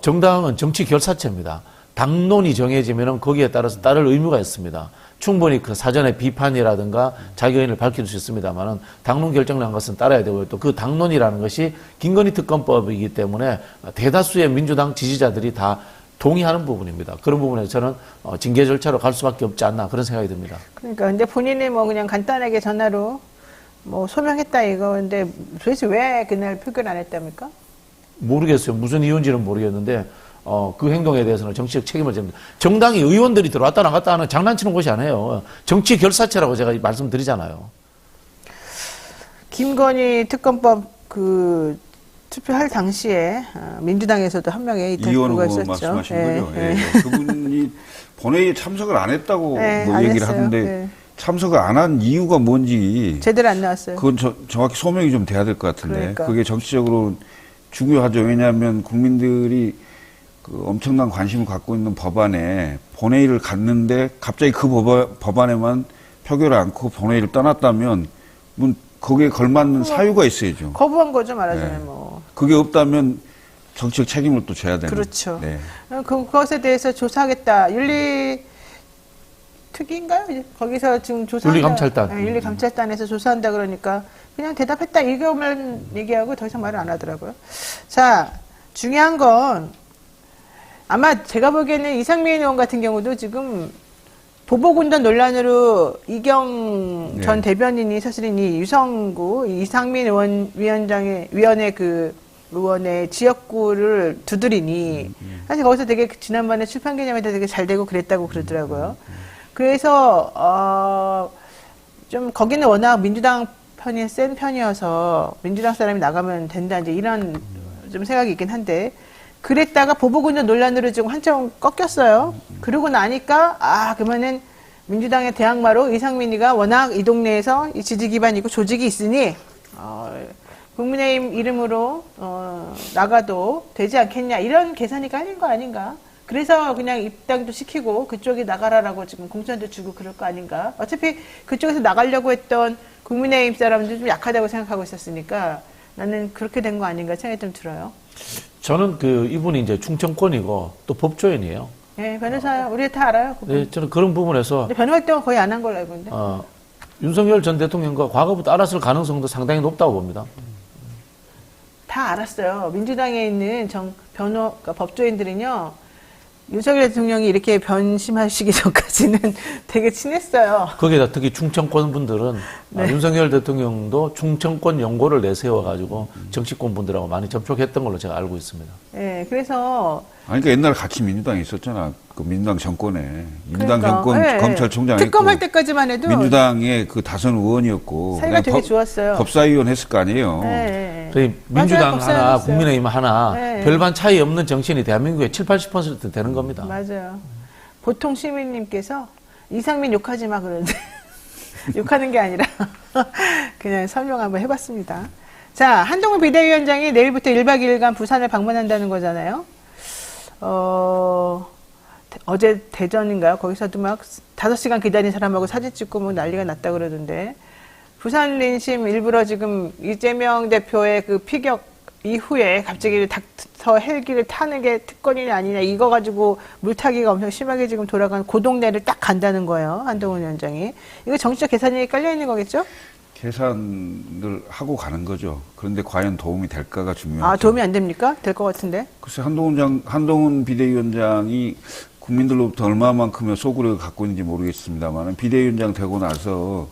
정당은 정치 결사체입니다. 당론이 정해지면 거기에 따라서 따를 의무가 있습니다. 충분히 그 사전에 비판이라든가 자기 의견을 밝힐 수 있습니다만은 당론 결정난 것은 따라야 되고요. 또 그 당론이라는 것이 김건희 특검법이기 때문에 대다수의 민주당 지지자들이 다 동의하는 부분입니다. 그런 부분에서 저는 징계 절차로 갈 수밖에 없지 않나 그런 생각이 듭니다. 그러니까 근데 본인이 뭐 그냥 간단하게 전화로 뭐 소명했다 이거인데 도대체 왜 그날 표결 안 했답니까? 모르겠어요. 무슨 이유인지는 모르겠는데 그 행동에 대해서는 정치적 책임을 집니다. 정당이 의원들이 들어왔다 나갔다 하는 장난치는 곳이 아니에요. 정치 결사체라고 제가 말씀드리잖아요. 김건희 특검법 그 투표할 당시에 민주당에서도 한 명의 이원 이탈표가 후보 있었죠. 말씀하신 예, 거죠. 예. 그분이 본회의에 참석을 안 했다고 네, 뭐 안 얘기를 했어요. 하는데 네. 참석을 안 한 이유가 뭔지 제대로 안 나왔어요. 그건 정확히 소명이 좀 돼야 될 것 같은데 그러니까. 그게 정치적으로 중요하죠. 왜냐하면 국민들이 그 엄청난 관심을 갖고 있는 법안에 본회의를 갔는데 갑자기 그 법안에만 표결을 않고 본회의를 떠났다면 거기에 걸맞는 사유가 있어야죠. 거부한 거죠, 말하자면 네. 뭐. 그게 없다면 정치적 책임을 또 져야 되는. 그렇죠. 네. 그것에 대해서 조사하겠다. 윤리특위인가요? 거기서 지금 조사한다. 윤리감찰단. 네, 윤리감찰단에서 조사한다 그러니까 그냥 대답했다 이거만 얘기하고 더 이상 말을 안 하더라고요. 자, 중요한 건 아마 제가 보기에는 이상민 의원 같은 경우도 지금 보복운동 논란으로 이경 전 네. 대변인이 사실은 이 유성구 이상민 위원의 그 의원의 지역구를 두드리니 사실 거기서 되게 지난번에 출판 기념회도 되게 잘 되고 그랬다고 그러더라고요. 그래서 좀 거기는 워낙 민주당 편이 센 편이어서 민주당 사람이 나가면 된다 이제 이런 좀 생각이 있긴 한데 그랬다가 보복운동 논란으로 지금 한참 꺾였어요. 그러고 나니까 그러면은 민주당의 대항마로 이상민이가 워낙 이 동네에서 이 지지 기반이고 조직이 있으니 국민의힘 이름으로 나가도 되지 않겠냐 이런 계산이 깔린 거 아닌가. 그래서 그냥 입당도 시키고 그쪽에 나가라라고 지금 공천도 주고 그럴 거 아닌가. 어차피 그쪽에서 나가려고 했던 국민의힘 사람들 좀 약하다고 생각하고 있었으니까 나는 그렇게 된 거 아닌가 생각이 좀 들어요. 저는 이분이 이제 충청권이고 또 법조인이에요. 네, 변호사 우리 다 알아요. 그분. 네, 저는 그런 부분에서 근데 변호 활동은 거의 안 한 걸로 알고 있는데. 윤석열 전 대통령과 과거부터 알았을 가능성도 상당히 높다고 봅니다. 다 알았어요. 민주당에 있는 그러니까 법조인들은요. 윤석열 대통령이 이렇게 변심하시기 전까지는 되게 친했어요. 거기에다 특히 충청권 분들은 네. 윤석열 대통령도 충청권 연고를 내세워가지고 정치권 분들하고 많이 접촉했던 걸로 제가 알고 있습니다. 네, 그래서 아니, 그러니까 옛날에 같이 민주당에 있었잖아. 그 민주당 정권에. 민주당 그러니까, 정권 네, 검찰총장 특검할 했고 때까지만 해도 민주당의 그 다선 의원이었고 사이가 그다음에 되게 좋았어요. 법사위원 했을 거 아니에요. 네. 그러니 맞아요, 민주당 법사위원 하나, 했어요. 국민의힘 하나 네. 별반 차이 없는 정치인이 대한민국에 70~80% 되는 겁니다. 맞아요. 보통 시민님께서 이상민 욕하지 마 그러는데 욕하는 게 아니라 그냥 설명 한번 해봤습니다. 자, 한동훈 비대위원장이 내일부터 1박 2일간 부산을 방문한다는 거잖아요. 어제 대전인가요? 거기서도 막 5시간 기다린 사람하고 사진 찍고 뭐 난리가 났다 그러던데. 부산 민심 일부러 지금 이재명 대표의 그 피격 이후에 갑자기 닥터 헬기를 타는 게 특권이냐 아니냐 이거 가지고 물타기가 엄청 심하게 지금 돌아간 그 동네를 딱 간다는 거예요. 한동훈 위원장이. 이거 정치적 계산이 깔려 있는 거겠죠? 계산을 하고 가는 거죠. 그런데 과연 도움이 될까가 중요하죠. 도움이 안 됩니까? 될 것 같은데. 글쎄 한동훈 비대위원장이 국민들로부터 얼마만큼의 소구력을 갖고 있는지 모르겠습니다만 비대위원장 되고 나서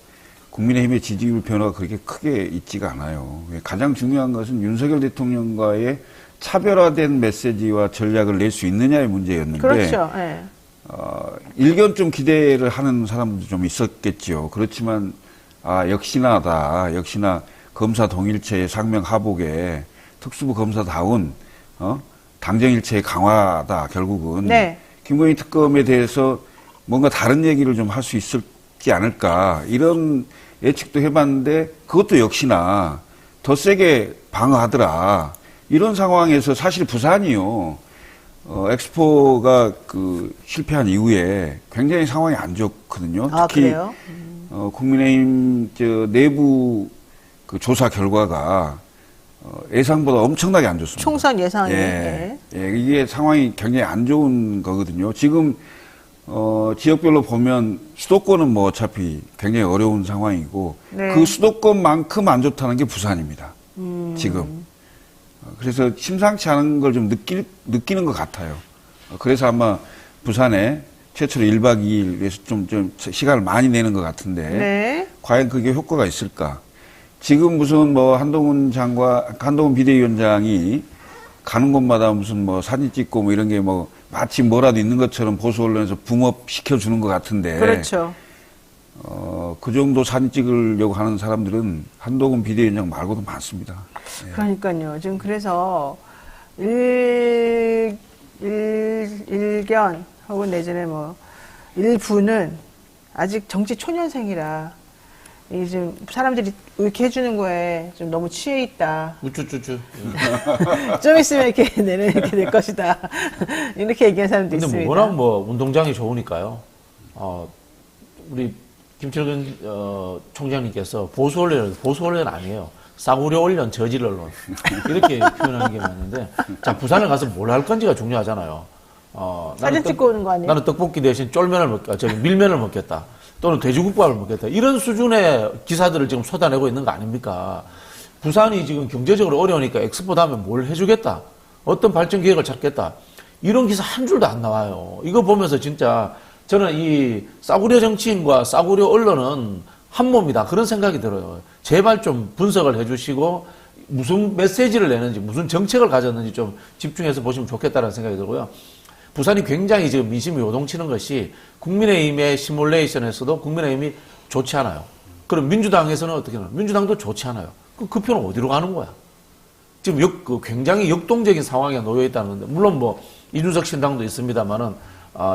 국민의힘의 지지율 변화가 그렇게 크게 있지가 않아요. 가장 중요한 것은 윤석열 대통령과의 차별화된 메시지와 전략을 낼 수 있느냐의 문제였는데 그렇죠. 네. 일견 좀 기대를 하는 사람도 좀 있었겠죠. 그렇지만 역시나 검사 동일체의 상명하복에 특수부 검사다운 당정일체의 강화다. 결국은 네. 김건희 특검에 대해서 뭔가 다른 얘기를 좀 할 수 있지 않을까 이런 예측도 해봤는데 그것도 역시나 더 세게 방어하더라. 이런 상황에서 사실 부산이요. 엑스포가 실패한 이후에 굉장히 상황이 안 좋거든요. 특히 그래요? 국민의힘 내부 그 조사 결과가 예상보다 엄청나게 안 좋습니다. 총선 예상이. 예, 이게 상황이 굉장히 안 좋은 거거든요. 지금 지역별로 보면 수도권은 뭐 어차피 굉장히 어려운 상황이고 네. 그 수도권만큼 안 좋다는 게 부산입니다. 지금. 그래서 심상치 않은 걸 좀 느끼는 것 같아요. 그래서 아마 부산에 최초로 1박 2일에서 좀 시간을 많이 내는 것 같은데 네. 과연 그게 효과가 있을까? 지금 무슨 한동훈 비대위원장이 가는 곳마다 무슨 사진 찍고 이런 게 마치 뭐라도 있는 것처럼 보수 언론에서 붕업 시켜주는 것 같은데. 그렇죠. 그 정도 사진 찍으려고 하는 사람들은 한동훈 비대위원장 말고도 많습니다. 예. 그러니까요. 지금 그래서 일견 혹은 내지는 일부는 아직 정치 초년생이라 이 좀 사람들이 이렇게 해주는 거에 좀 너무 취해 있다. 우쭈쭈쭈. 좀 있으면 이렇게 내년 이렇게 될 것이다. 이렇게 얘기하는 사람도 근데 있습니다. 뭐 워낙 뭐 운동장이 좋으니까요. 우리 김철근 총장님께서 보수 언론 아니에요. 싸구려 언론, 저질 언론 이렇게 표현하는 게 맞는데, 자 부산을 가서 뭘 할 건지가 중요하잖아요. 사진 찍고 오는 거 아니에요? 나는 떡볶이 대신 쫄면을 밀면을 먹겠다. 또는 돼지국밥을 먹겠다. 이런 수준의 기사들을 지금 쏟아내고 있는 거 아닙니까? 부산이 지금 경제적으로 어려우니까 엑스포 다음에 뭘 해주겠다. 어떤 발전 계획을 찾겠다. 이런 기사 한 줄도 안 나와요. 이거 보면서 진짜 저는 이 싸구려 정치인과 싸구려 언론은 한 몸이다. 그런 생각이 들어요. 제발 좀 분석을 해주시고 무슨 메시지를 내는지, 무슨 정책을 가졌는지 좀 집중해서 보시면 좋겠다는 생각이 들고요. 부산이 굉장히 지금 민심이 요동치는 것이 국민의힘의 시뮬레이션에서도 국민의힘이 좋지 않아요. 그럼 민주당에서는 어떻게 하나? 민주당도 좋지 않아요. 그 표는 어디로 가는 거야? 지금 굉장히 역동적인 상황에 놓여 있다는 건데, 물론 뭐 이준석 신당도 있습니다만은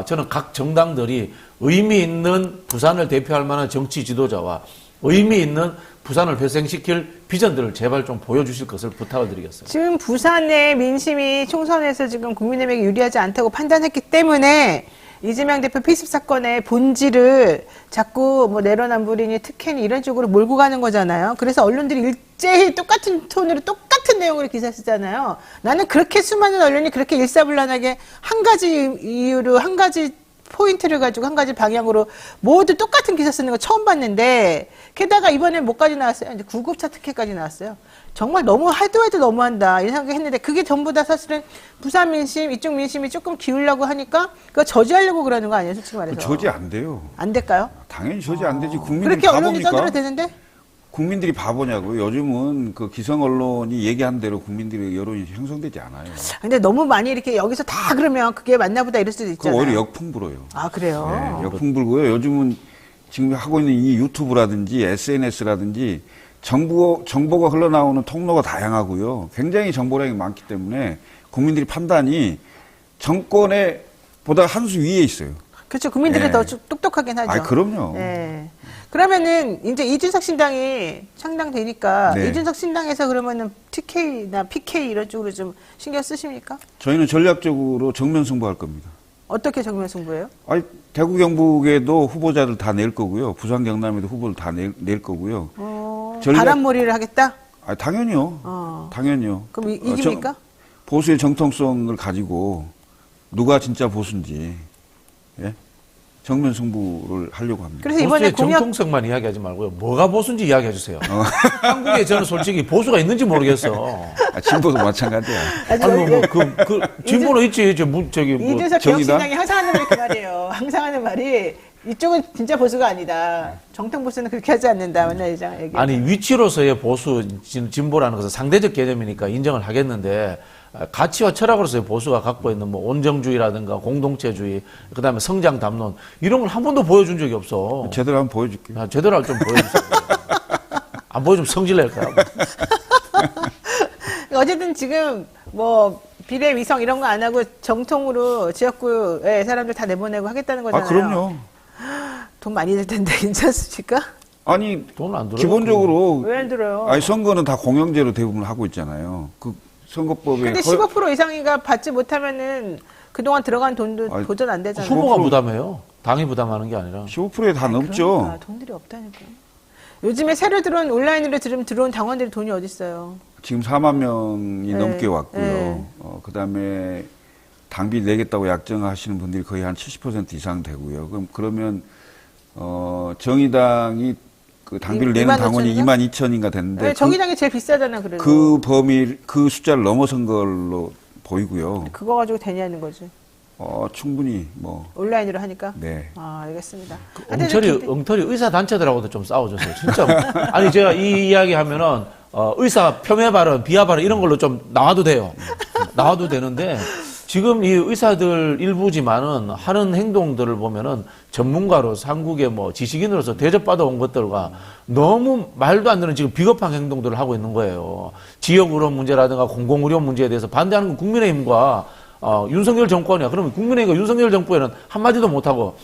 저는 각 정당들이 의미 있는 부산을 대표할 만한 정치 지도자와 의미 있는 부산을 회생시킬 비전들을 제발 좀 보여주실 것을 부탁을 드리겠습니다. 지금 부산의 민심이 총선에서 지금 국민의힘에게 유리하지 않다고 판단했기 때문에 이재명 대표 피습 사건의 본질을 자꾸 뭐 내로남불이니 특혜니 이런 쪽으로 몰고 가는 거잖아요. 그래서 언론들이 일제히 똑같은 톤으로 똑같은 내용으로 기사 쓰잖아요. 나는 그렇게 수많은 언론이 그렇게 일사불란하게 한 가지 이유로 한 가지 포인트를 가지고 한 가지 방향으로 모두 똑같은 기사 쓰는 거 처음 봤는데, 게다가 이번엔 뭐까지 나왔어요? 이제 구급차 특혜까지 나왔어요. 정말 너무 해도 너무한다 이런 생각했는데, 그게 전부 다 사실은 부산 민심, 이쪽 민심이 조금 기울려고 하니까 그거 저지하려고 그러는 거 아니에요, 솔직히 말해서. 저지 안 돼요. 안 될까요? 당연히 저지 안 되지. 국민들이 그렇게 언론이 바보니까. 써도 되는데? 국민들이 바보냐고요. 요즘은 그 기성 언론이 얘기한 대로 국민들의 여론이 형성되지 않아요. 근데 너무 많이 이렇게 여기서 다 그러면 그게 맞나 보다 이럴 수도 그 있잖아요. 오히려 역풍 불어요. 아, 그래요? 네, 역풍 불고요. 요즘은 지금 하고 있는 이 유튜브라든지 SNS라든지 정보가 흘러나오는 통로가 다양하고요. 굉장히 정보량이 많기 때문에 국민들이 판단이 정권에 보다 한 수 위에 있어요. 그렇죠. 국민들이 네. 더 똑똑하긴 하죠. 아, 그럼요. 네. 그러면은 이제 이준석 신당이 창당되니까 네. 이준석 신당에서 그러면은 TK나 PK 이런 쪽으로 좀 신경 쓰십니까? 저희는 전략적으로 정면 승부할 겁니다. 어떻게 정면 승부예요? 아니, 대구 경북에도 후보자들 다 낼 거고요. 부산 경남에도 후보를 다 낼 거고요. 바람몰이를 하겠다? 아, 당연히요. 당연히요. 그럼 이깁니까? 보수의 정통성을 가지고 누가 진짜 보수인지, 예? 정면 승부를 하려고 합니다. 그래서 이번에 보수의 정통성만 이야기하지 말고요. 뭐가 보수인지 이야기해 주세요. 한국에 저는 솔직히 보수가 있는지 모르겠어. 진보도 마찬가지야. 아니 진보는 있지. 저기 뭐 이준석 정의당? 개혁신당이 항상 하는 말이 그 말이에요. 항상 하는 말이 이쪽은 진짜 보수가 아니다. 정통 보수는 그렇게 하지 않는다. 맨날 얘기. 아니 위치로서의 보수 진보라는 것은 상대적 개념이니까 인정을 하겠는데, 가치와 철학으로서의 보수가 갖고 있는 뭐 온정주의라든가 공동체주의, 그다음에 성장 담론 이런 걸 한 번도 보여준 적이 없어. 제대로 한번 보여줄게요. 제대로 할 좀 보여주세요. 안 보여주면 성질 낼 거야. 어쨌든 지금 뭐 비례 위성 이런 거 안 하고 정통으로 지역구에 사람들 다 내보내고 하겠다는 거잖아요. 아, 그럼요. 돈 많이 들 텐데 괜찮습니까? 아니, 돈 안 들어요. 기본적으로 왜 안 들어요? 아니, 선거는 다 공영제로 대부분 하고 있잖아요. 그 선거법에 근데 15% 이상이가 받지 못하면은 그동안 들어간 돈도 아니, 보전 안 되잖아요. 후보가 부담해요. 당이 부담하는 게 아니라. 15%에 다 넘죠. 그러니까 돈들이 없다니까. 요즘에 새로 들어온 온라인으로 들어온 당원들이 돈이 어디 있어요? 지금 4만 명이 네. 넘게 왔고요. 네. 그다음에 당비 내겠다고 약정하시는 분들이 거의 한 70% 이상 되고요. 그러면 정의당이 그 당비를 내는 2만 당원이 5천인가? 2만 2천인가 됐는데 네, 정의당이 제일 비싸잖아, 그래도. 그 범위, 그 숫자를 넘어선 걸로 보이고요. 그거 가지고 되냐는 거지. 충분히 뭐 온라인으로 하니까. 네. 아, 알겠습니다. 엉터리 의사 단체들하고도 좀 싸워줬어요. 진짜. 아니 제가 이 이야기 하면은 의사 폄훼 발언, 비하 발언 이런 걸로 좀 나와도 돼요. 나와도 되는데 지금 이 의사들 일부지만은 하는 행동들을 보면은 전문가로 한국의 뭐 지식인으로서 대접받아 온 것들과 너무 말도 안 되는 지금 비겁한 행동들을 하고 있는 거예요. 지역의료 문제라든가 공공의료 문제에 대해서 반대하는 건 국민의힘과 윤석열 정권이야. 그러면 국민의힘과 윤석열 정부에는 한마디도 못하고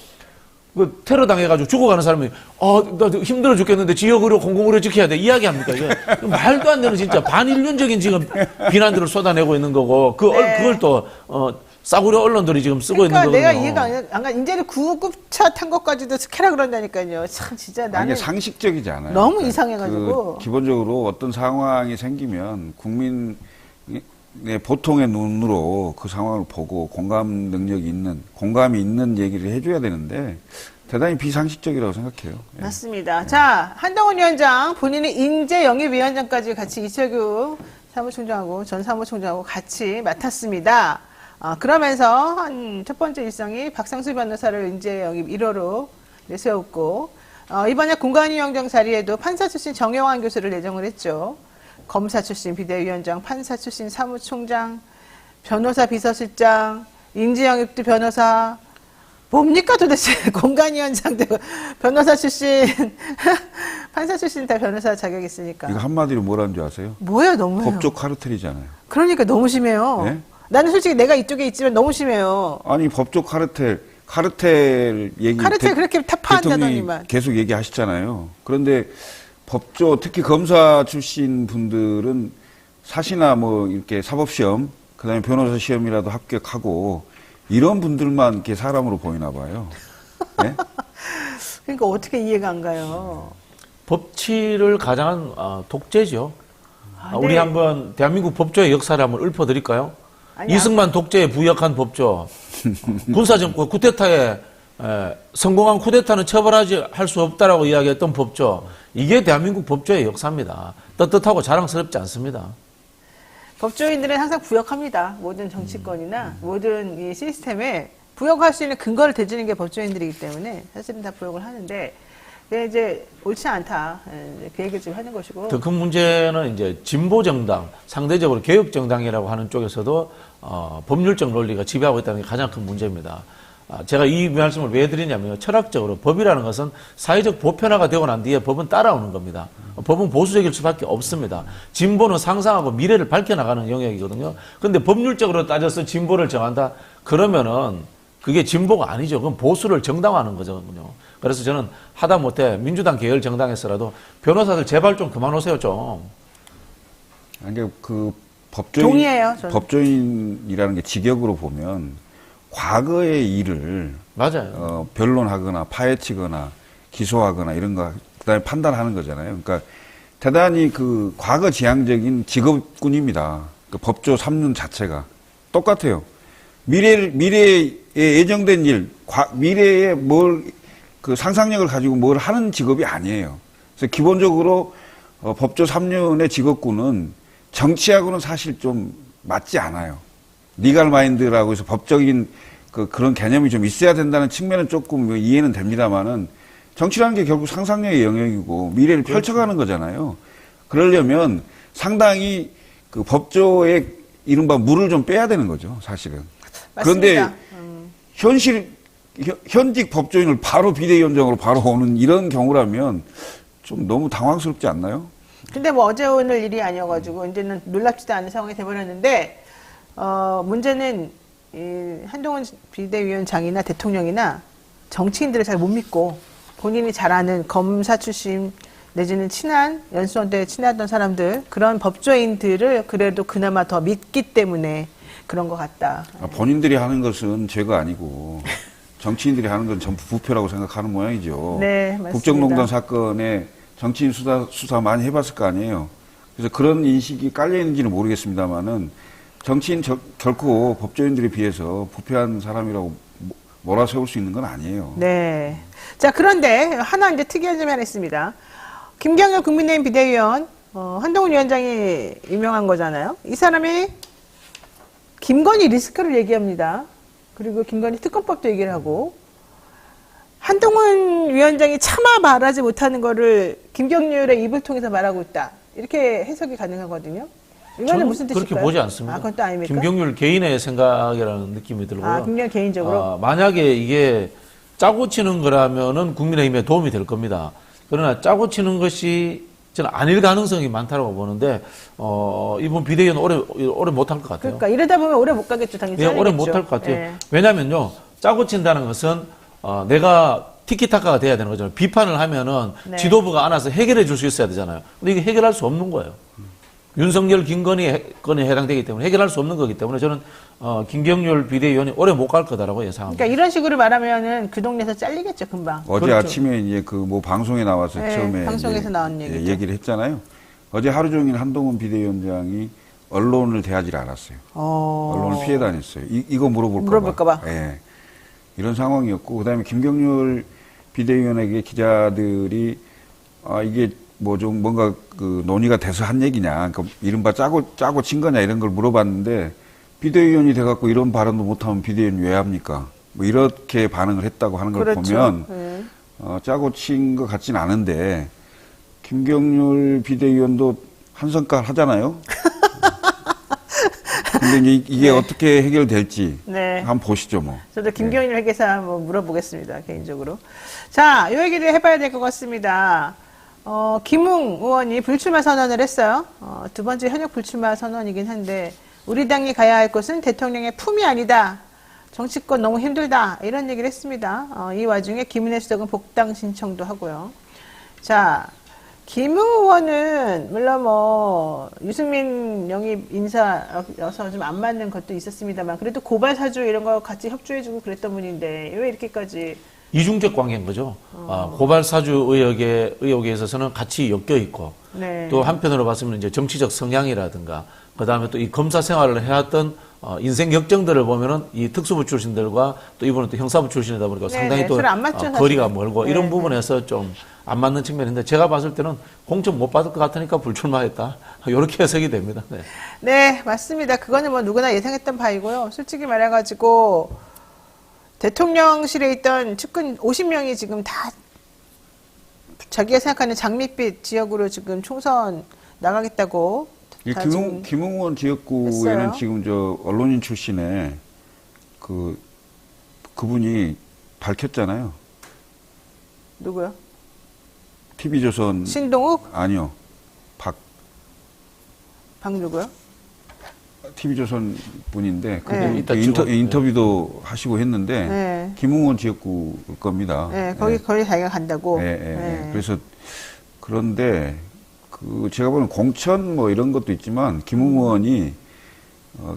그 테러 당해가지고 죽어가는 사람이 나 힘들어 죽겠는데 지역의료 공공의료 지켜야 돼 이야기합니까 이게 말도 안 되는 진짜 반인륜적인 지금 비난들을 쏟아내고 있는 거고 그걸 또 싸구려 언론들이 지금 쓰고 그러니까 있는 내가 거거든요. 이해가 안 가. 이제는 구급차 탄 것까지도 스캐라 그런다니까요. 참 진짜 아니, 나는 이게 상식적이지 않아요. 너무 이상해가지고. 기본적으로 어떤 상황이 생기면 국민의 보통의 눈으로 그 상황을 보고 공감이 있는 얘기를 해줘야 되는데 대단히 비상식적이라고 생각해요. 예. 맞습니다. 자, 한동훈 위원장 본인이 인재영입위원장까지 같이 이철규 사무총장하고 전 사무총장하고 같이 맡았습니다. 그러면서 한 첫 번째 일성이 박상수 변호사를 인재영입 1호로 내세웠고 이번에 공관위원장 자리에도 판사 출신 정영환 교수를 내정을 했죠. 검사 출신 비대위원장, 판사 출신 사무총장, 변호사 비서실장, 인재영입도 변호사, 뭡니까 도대체 공관위원장도 변호사 출신, 판사 출신 다 변호사 자격 있으니까. 이거 한마디로 뭐라는 줄 아세요? 뭐예요, 너무해요. 법조 카르텔이잖아요. 그러니까 너무 심해요. 네? 나는 솔직히 내가 이쪽에 있지만 너무 심해요. 아니 법조 카르텔 얘기 카르텔 그렇게 대통령이 타파한다더니만. 계속 얘기하시잖아요. 그런데 법조 특히 검사 출신 분들은 사시나 뭐 이렇게 사법시험 그다음에 변호사 시험이라도 합격하고 이런 분들만 이렇게 사람으로 보이나 봐요. 네? 그러니까 어떻게 이해가 안 가요. 법치를 가장한 독재죠. 우리 네. 한번 대한민국 법조의 역사를 한번 읊어드릴까요? 아니야. 이승만 독재에 부역한 법조, 군사정권 쿠데타에 성공한 쿠데타는 처벌하지 할 수 없다라고 이야기했던 법조, 이게 대한민국 법조의 역사입니다. 떳떳하고 자랑스럽지 않습니다. 법조인들은 항상 부역합니다. 모든 정치권이나 모든 이 시스템에 부역할 수 있는 근거를 대주는 게 법조인들이기 때문에 사실은 다 부역을 하는데 그게 이제 옳지 않다. 그 얘기를 좀 하는 것이고. 더 큰 문제는 이제 진보 정당, 상대적으로 개혁 정당이라고 하는 쪽에서도 법률적 논리가 지배하고 있다는 게 가장 큰 문제입니다. 제가 이 말씀을 왜 드리냐면 철학적으로 법이라는 것은 사회적 보편화가 되고 난 뒤에 법은 따라오는 겁니다. 법은 보수적일 수밖에 없습니다. 진보는 상상하고 미래를 밝혀나가는 영역이거든요. 그런데 법률적으로 따져서 진보를 정한다? 그러면은 그게 진보가 아니죠. 그건 보수를 정당화하는 거거든요. 그래서 저는 하다못해 민주당 계열 정당에서라도 변호사들 제발 좀 그만 오세요 좀. 아니, 그 동의해요, 저는. 법조인이라는 게 직역으로 보면 과거의 일을 맞아요. 변론하거나 파헤치거나 기소하거나 이런 거 그다음에 판단하는 거잖아요. 그러니까 대단히 그 과거 지향적인 직업군입니다. 그 법조 3륜 자체가 똑같아요. 미래에 예정된 일, 미래에 그 상상력을 가지고 뭘 하는 직업이 아니에요. 그래서 기본적으로 법조 3륜의 직업군은 정치하고는 사실 좀 맞지 않아요. 리갈 마인드라고 해서 법적인 그런 개념이 좀 있어야 된다는 측면은 조금 이해는 됩니다만은 정치라는 게 결국 상상력의 영역이고 미래를 펼쳐가는 거잖아요. 그러려면 상당히 그 법조의 이른바 물을 좀 빼야 되는 거죠, 사실은. 맞습니다. 그런데 현직 법조인을 바로 비대위원장으로 바로 오는 이런 경우라면 좀 너무 당황스럽지 않나요? 근데 뭐 어제 오늘 일이 아니어가지고 이제는 놀랍지도 않은 상황이 돼버렸는데 문제는 이 한동훈 비대위원장이나 대통령이나 정치인들을 잘 못 믿고 본인이 잘 아는 검사 출신 내지는 연수원대 친하던 사람들 그런 법조인들을 그래도 그나마 더 믿기 때문에 그런 것 같다. 본인들이 하는 것은 죄가 아니고 정치인들이 하는 건 전부 부패라고 생각하는 모양이죠. 네, 맞습니다. 국정농단 사건에 정치인 수사 많이 해봤을 거 아니에요. 그래서 그런 인식이 깔려 있는지는 모르겠습니다만은 정치인 결코 법조인들에 비해서 부패한 사람이라고 몰아세울 수 있는 건 아니에요. 네. 자, 그런데 하나 이제 특이한 점이 하나 있습니다. 김경열 국민의힘 비대위원, 한동훈 위원장이 임명한 거잖아요. 이 사람이 김건희 리스크를 얘기합니다. 그리고 김건희 특검법도 얘기를 하고, 한동훈 위원장이 차마 말하지 못하는 거를 김경률의 입을 통해서 말하고 있다. 이렇게 해석이 가능하거든요. 이거는 저는 무슨 뜻일까요? 그렇게 보지 않습니다. 그건 또 아닙니까? 김경률 개인의 생각이라는 느낌이 들고요. 김경률 개인적으로? 만약에 이게 짜고 치는 거라면은 국민의힘에 도움이 될 겁니다. 그러나 짜고 치는 것이 저는 아닐 가능성이 많다고 보는데 이번 비대위원 오래 못할 것 같아요. 그러니까 이러다 보면 오래 못 가겠죠, 당연히. 예, 오래 못할 것 같아요. 예. 왜냐면요, 짜고 친다는 것은 내가 티키타카가 돼야 되는 거잖아요. 비판을 하면은 네. 지도부가 안아서 해결해 줄 수 있어야 되잖아요. 근데 이게 해결할 수 없는 거예요. 윤석열, 김건희 건에 해당되기 때문에 해결할 수 없는 거기 때문에 저는 김경률 비대위원이 오래 못 갈 거다라고 예상합니다. 그러니까 이런 식으로 말하면은 그 동네에서 잘리겠죠, 금방. 어제 그렇죠. 아침에 이제 그 뭐 방송에 나와서 네, 처음에 방송에서 이제 나온 얘기죠. 얘기를 했잖아요. 어제 하루 종일 한동훈 비대위원장이 언론을 대하지 않았어요. 언론을 피해 다녔어요. 이거 물어볼까 봐. 예. 이런 상황이었고, 그 다음에 김경률 비대위원에게 기자들이, 이게 뭐 좀 뭔가 그 논의가 돼서 한 얘기냐, 그 이른바 짜고 친 거냐 이런 걸 물어봤는데, 비대위원이 돼갖고 이런 발언도 못하면 비대위원 왜 합니까? 뭐 이렇게 반응을 했다고 하는 걸 그렇죠. 보면, 네. 짜고 친 것 같진 않은데, 김경률 비대위원도 한 성깔 하잖아요. 근데 이제 이게 어떻게 해결될지 네. 한번 보시죠, 뭐. 저도 김경일 회계사 한번 물어보겠습니다, 개인적으로. 자, 이 얘기를 해봐야 될 것 같습니다. 김웅 의원이 불출마 선언을 했어요. 두 번째 현역 불출마 선언이긴 한데, 우리 당이 가야 할 곳은 대통령의 품이 아니다. 정치권 너무 힘들다. 이런 얘기를 했습니다. 이 와중에 김은혜 수석은 복당 신청도 하고요. 자, 김웅 의원은 물론 뭐 유승민 영입 인사여서 좀 안 맞는 것도 있었습니다만 그래도 고발 사주 이런 거 같이 협조해주고 그랬던 분인데 왜 이렇게까지 이중적 관계인 거죠. 고발 사주 의혹에 있어서는 같이 엮여 있고 네. 또 한편으로 봤으면 이제 정치적 성향이라든가 그다음에 또 이 검사 생활을 해왔던 인생 역정들을 보면은 이 특수부 출신들과 또 이분은 또 형사부 출신이다 보니까 네, 상당히 네. 또 서로 안 맞죠, 거리가 사실은. 멀고 네, 이런 네. 부분에서 좀 안 맞는 측면인데 제가 봤을 때는 공천 못 받을 것 같으니까 불출마했다. 이렇게 해석이 됩니다. 네. 네, 맞습니다. 그거는 뭐 누구나 예상했던 바이고요. 솔직히 말해가지고 대통령실에 있던 측근 50명이 지금 다 자기가 생각하는 장밋빛 지역으로 지금 총선 나가겠다고 다 지금 김웅원 지역구에는 했어요. 지금 저 언론인 출신의 그분이 밝혔잖아요. 누구요? TV조선 신동욱? 아니요. 방 누구요? TV조선 분인데 네. 그분 이따 인터뷰도 하시고 했는데 네. 김웅원 지역구 겁니다. 네, 거기 자기가 간다고. 네. 그래서 그런데 제가 보는 공천 뭐 이런 것도 있지만 김웅원이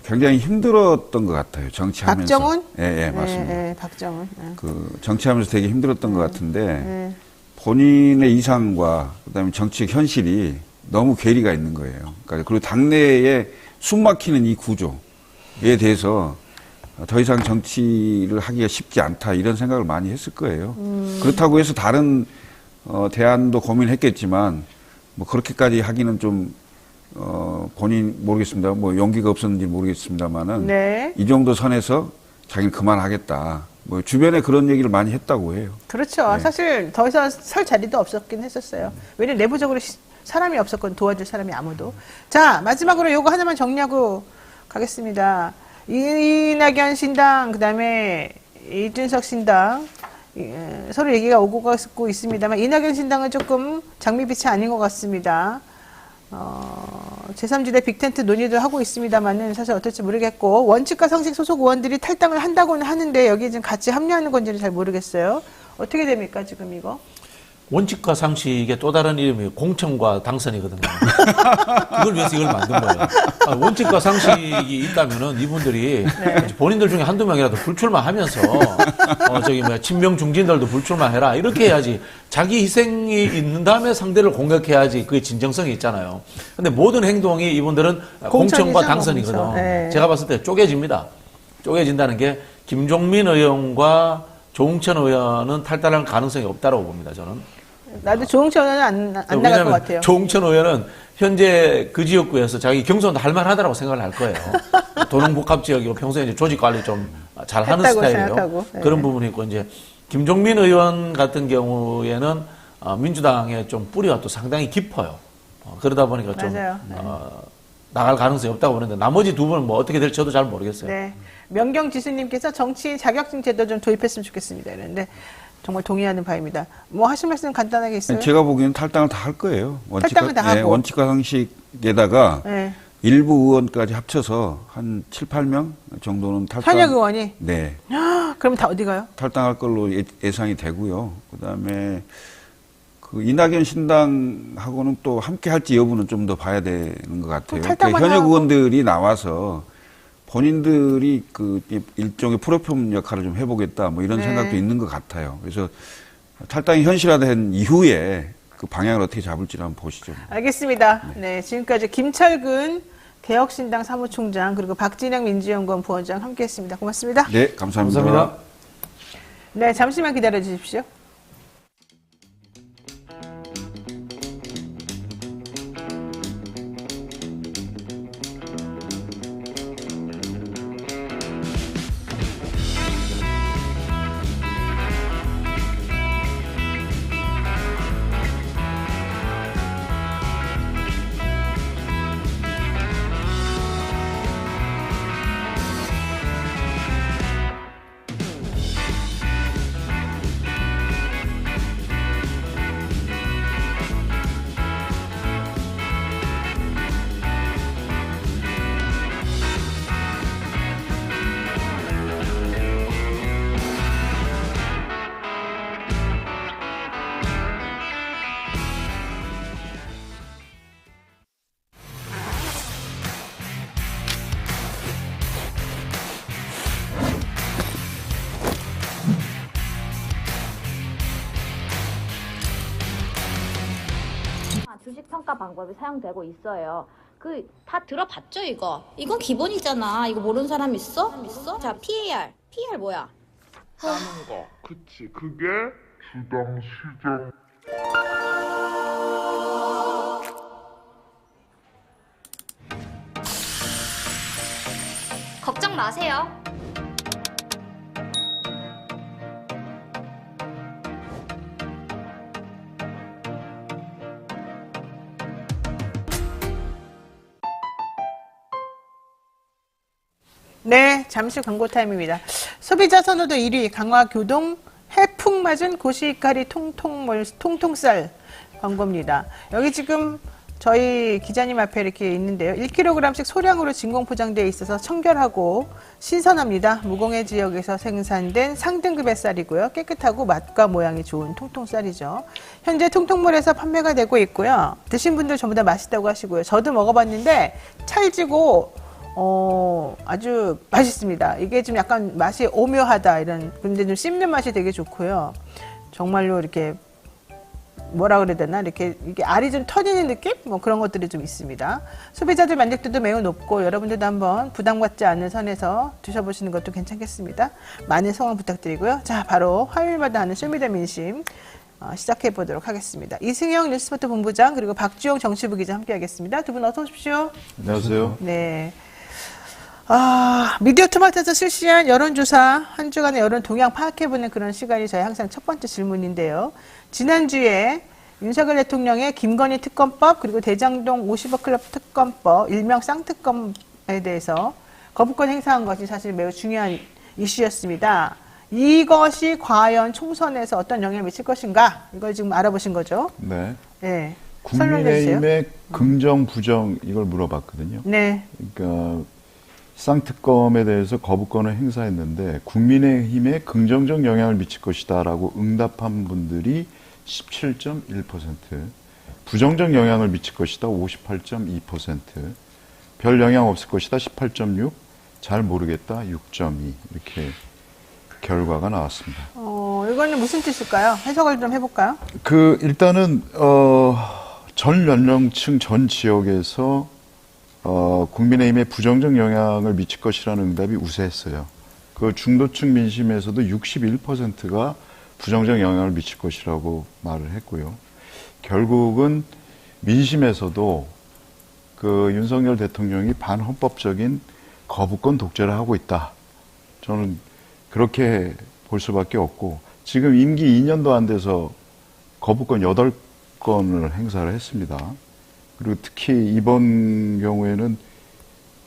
굉장히 힘들었던 것 같아요. 정치하면서. 박정훈? 예, 맞습니다. 네, 박정훈. 네. 정치하면서 되게 힘들었던 것 같은데 네. 본인의 이상과 그다음에 정치적 현실이 너무 괴리가 있는 거예요. 그러니까 그리고 당내에 숨막히는 이 구조에 대해서 더 이상 정치를 하기가 쉽지 않다 이런 생각을 많이 했을 거예요. 그렇다고 해서 다른 대안도 고민했겠지만 뭐 그렇게까지 하기는 좀 본인 모르겠습니다. 뭐 용기가 없었는지 모르겠습니다만은 네. 이 정도 선에서 자기는 그만하겠다. 뭐 주변에 그런 얘기를 많이 했다고 해요. 그렇죠. 네. 사실 더 이상 설 자리도 없었긴 했었어요. 왜냐면 내부적으로 사람이 없었거든. 도와줄 사람이 아무도. 자, 마지막으로 요거 하나만 정리하고 가겠습니다. 이낙연 신당, 그 다음에 이준석 신당, 서로 얘기가 오고 가고 있습니다만, 이낙연 신당은 조금 장미빛이 아닌 것 같습니다. 제3지대 빅텐트 논의도 하고 있습니다만은 사실 어떨지 모르겠고, 원칙과 상식 소속 의원들이 탈당을 한다고는 하는데, 여기 지금 같이 합류하는 건지는 잘 모르겠어요. 어떻게 됩니까, 지금 이거? 원칙과 상식의 또 다른 이름이 공천과 당선이거든요. 그걸 위해서 이걸 만든 거예요. 원칙과 상식이 있다면은 이분들이 본인들 중에 한두 명이라도 불출마하면서 친명 중진들도 불출마해라 이렇게 해야지. 자기 희생이 있는 다음에 상대를 공격해야지 그게 진정성이 있잖아요. 근데 모든 행동이 이분들은 공천과 당선이거든. 공천. 네. 제가 봤을 때 쪼개집니다. 쪼개진다는 게 김종민 의원과 조응천 의원은 탈당할 가능성이 없다고 봅니다. 저는. 나도 조응천 의원은 안 나갈 것 같아요. 조응천 의원은 현재 그 지역구에서 자기 경선도 할만하다고 생각을 할 거예요. 도농복합 지역이고 평소에 이제 조직 관리 좀 잘하는 했다고 스타일이에요. 생각하고. 네. 그런 부분이 있고 이제 김종민 의원 같은 경우에는 민주당의 좀 뿌리가 또 상당히 깊어요. 그러다 보니까 좀 맞아요. 네. 나갈 가능성이 없다고 보는데 나머지 두 분은 뭐 어떻게 될지 저도 잘 모르겠어요. 네. 명경지수님께서 정치인 자격증 제도 좀 도입했으면 좋겠습니다. 이랬는데 정말 동의하는 바입니다. 뭐 하실 말씀 간단하게 있어요? 제가 보기에는 탈당을 다 할 거예요. 탈당을 다 하고. 원칙과 상식에다가 네. 일부 의원까지 합쳐서 한 7, 8명 정도는 탈당. 현역 의원이 네. 그럼 다 어디 가요? 탈당할 걸로 예상이 되고요. 그다음에 그 이낙연 신당하고는 또 함께 할지 여부는 좀 더 봐야 되는 것 같아요. 탈당만 현역 하고. 의원들이 나와서 본인들이 그 일종의 플랫폼 역할을 좀 해보겠다 뭐 이런 네. 생각도 있는 것 같아요. 그래서 탈당이 현실화된 이후에 그 방향을 어떻게 잡을지를 한번 보시죠. 알겠습니다. 네, 지금까지 김철근 개혁신당 사무총장 그리고 박진영 민주연구원 부원장 함께했습니다. 고맙습니다. 네, 감사합니다. 감사합니다. 네, 잠시만 기다려 주십시오. 주식 평가 방법이 사용되고 있어요. 다 들어봤죠, 이거? 이건 기본이잖아. 이거 모르는 사람 있어? 자, PAR 뭐야? 하는 거. 그치. 그게 주당 시장. 걱정 마세요. 네, 잠시 광고 타임입니다. 소비자 선호도 1위 강화교동 해풍 맞은 고시가리 통통쌀 광고입니다. 여기 지금 저희 기자님 앞에 이렇게 있는데요. 1kg씩 소량으로 진공 포장되어 있어서 청결하고 신선합니다. 무공해 지역에서 생산된 상등급의 쌀이고요. 깨끗하고 맛과 모양이 좋은 통통쌀이죠. 현재 통통몰에서 판매가 되고 있고요. 드신 분들 전부 다 맛있다고 하시고요. 저도 먹어봤는데 찰지고 아주 맛있습니다. 이게 좀 약간 맛이 오묘하다 근데 좀 씹는 맛이 되게 좋고요. 정말로 이렇게 뭐라 그래야 되나 이렇게 이게 알이 좀 터지는 느낌? 뭐 그런 것들이 좀 있습니다. 소비자들 만족도도 매우 높고 여러분들도 한번 부담 갖지 않는 선에서 드셔보시는 것도 괜찮겠습니다. 많은 성원 부탁드리고요. 자, 바로 화요일마다 하는 쇼미더민심 시작해 보도록 하겠습니다. 이승영 뉴스포트 본부장 그리고 박주영 정치부 기자 함께하겠습니다. 두 분 어서 오십시오. 안녕하세요. 네. 미디어 토마토에서 실시한 여론조사, 한 주간의 여론 동향 파악해보는 그런 시간이 저희 항상 첫 번째 질문인데요. 지난주에 윤석열 대통령의 김건희 특검법, 그리고 대장동 50억 클럽 특검법, 일명 쌍특검에 대해서 거부권 행사한 것이 사실 매우 중요한 이슈였습니다. 이것이 과연 총선에서 어떤 영향을 미칠 것인가? 이걸 지금 알아보신 거죠? 네. 네. 설명해 주세요. 국민의힘의 긍정, 부정 이걸 물어봤거든요. 네. 그러니까 쌍특검에 대해서 거부권을 행사했는데 국민의힘에 긍정적 영향을 미칠 것이다라고 응답한 분들이 17.1%, 부정적 영향을 미칠 것이다 58.2%, 별 영향 없을 것이다 18.6%, 잘 모르겠다 6.2% 이렇게 결과가 나왔습니다. 이거는 무슨 뜻일까요? 해석을 좀 해볼까요? 일단은 전 연령층 전 지역에서 국민의힘에 부정적 영향을 미칠 것이라는 응답이 우세했어요. 그 중도층 민심에서도 61%가 부정적 영향을 미칠 것이라고 말을 했고요. 결국은 민심에서도 그 윤석열 대통령이 반헌법적인 거부권 독재를 하고 있다. 저는 그렇게 볼 수밖에 없고, 지금 임기 2년도 안 돼서 거부권 8건을 행사를 했습니다. 그리고 특히 이번 경우에는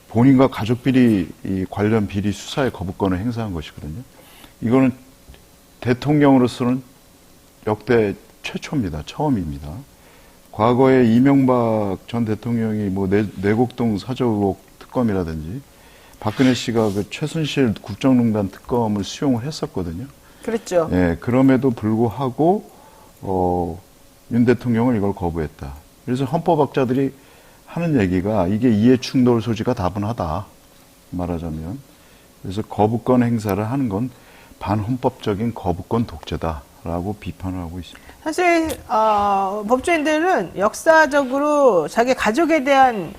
본인과 가족 비리 관련 비리 수사에 거부권을 행사한 것이거든요. 이거는 대통령으로서는 역대 최초입니다. 처음입니다. 과거에 이명박 전 대통령이 뭐 내곡동 사저 의혹 특검이라든지 박근혜 씨가 그 최순실 국정농단 특검을 수용을 했었거든요. 그랬죠. 예, 그럼에도 불구하고 윤 대통령은 이걸 거부했다. 그래서 헌법학자들이 하는 얘기가 이게 이해충돌 소지가 다분하다 말하자면. 그래서 거부권 행사를 하는 건 반헌법적인 거부권 독재다라고 비판을 하고 있습니다. 사실 법조인들은 역사적으로 자기 가족에 대한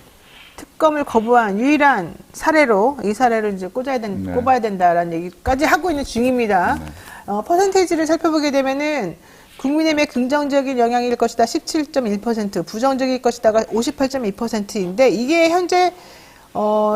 특검을 거부한 유일한 사례로 이 사례를 이제 꼽아야 된다라는 얘기까지 하고 있는 중입니다. 퍼센테이지를 살펴보게 되면은 국민의힘의 긍정적인 영향일 것이다 17.1%, 부정적일 것이다가 58.2%인데 이게 현재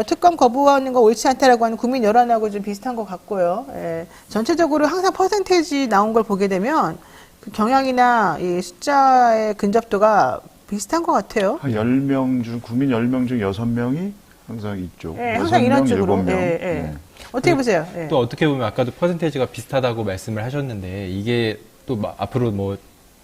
특검 거부하는 거 옳지 않다라고 하는 국민 여론하고 좀 비슷한 것 같고요. 예. 전체적으로 항상 퍼센테이지 나온 걸 보게 되면 그 경향이나 이 숫자의 근접도가 비슷한 것 같아요. 한 10명 중, 국민 10명 중 6명이 항상 이쪽. 예, 항상 이런 식으로. 7명. 예, 예. 네. 어떻게 보세요? 예. 또 어떻게 보면 아까도 퍼센테이지가 비슷하다고 말씀을 하셨는데 이게 또 앞으로 뭐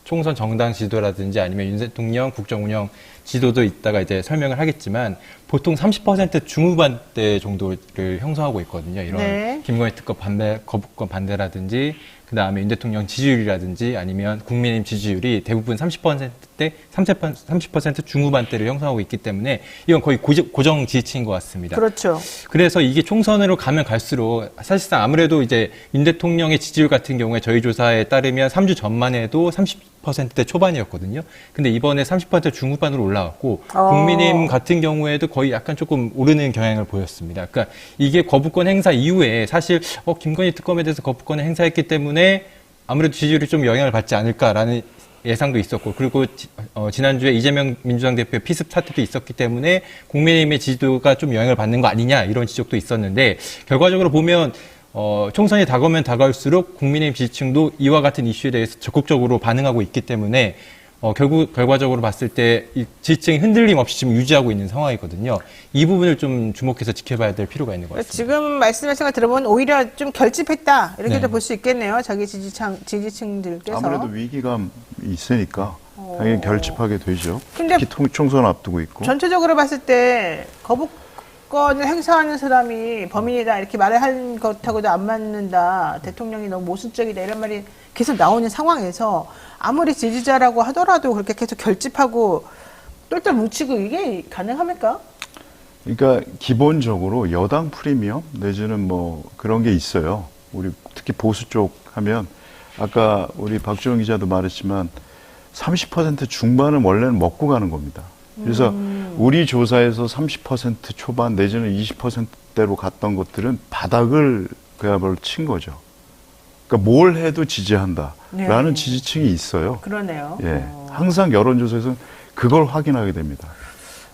총선 정당 지도라든지 아니면 윤 대통령 국정운영 지도도 있다가 이제 설명을 하겠지만 보통 30% 중후반대 정도를 형성하고 있거든요. 이런 네. 김건희 특검 거부권 반대라든지 그 다음에 윤 대통령 지지율이라든지 아니면 국민의힘 지지율이 대부분 30%대 30% 중후반대를 형성하고 있기 때문에 이건 거의 고정 지지층인 것 같습니다. 그렇죠. 그래서 이게 총선으로 가면 갈수록 사실상 아무래도 이제 윤 대통령의 지지율 같은 경우에 저희 조사에 따르면 3주 전만 해도 30%대 초반이었거든요. 근데 이번에 30% 중후반으로 올라왔고 국민의힘 같은 경우에도 거의 약간 조금 오르는 경향을 보였습니다. 그러니까 이게 거부권 행사 이후에 사실 김건희 특검에 대해서 거부권을 행사했기 때문에 아무래도 지지율이 좀 영향을 받지 않을까라는 예상도 있었고 그리고 지난주에 이재명 민주당 대표의 피습 사태도 있었기 때문에 국민의힘의 지지도가 좀 영향을 받는 거 아니냐 이런 지적도 있었는데 결과적으로 보면 총선이 다가오면 다가올수록 국민의힘 지지층도 이와 같은 이슈에 대해서 적극적으로 반응하고 있기 때문에 결국 결과적으로 봤을 때 이 지지층이 흔들림 없이 지금 유지하고 있는 상황이거든요. 이 부분을 좀 주목해서 지켜봐야 될 필요가 있는 것 같습니다. 지금 말씀하신 걸 들어보면 오히려 좀 결집했다 이렇게도 네. 볼 수 있겠네요. 자기 지지층들께서. 아무래도 위기감이 있으니까 당연히 결집하게 되죠. 근데 특히 총선 앞두고 있고. 전체적으로 봤을 때 거부권을 행사하는 사람이 범인이다 이렇게 말을 한 것하고도 안 맞는다. 대통령이 너무 모순적이다 이런 말이 계속 나오는 상황에서 아무리 지지자라고 하더라도 그렇게 계속 결집하고 똘똘 뭉치고 이게 가능합니까? 그러니까 기본적으로 여당 프리미엄 내지는 뭐 그런 게 있어요. 우리 특히 보수 쪽 하면 아까 우리 박주영 기자도 말했지만 30% 중반은 원래는 먹고 가는 겁니다. 그래서 우리 조사에서 30% 초반 내지는 20%대로 갔던 것들은 바닥을 그야말로 친 거죠. 그러니까 뭘 해도 지지한다라는 네. 지지층이 있어요. 그러네요. 예, 항상 여론조사에서는 그걸 확인하게 됩니다.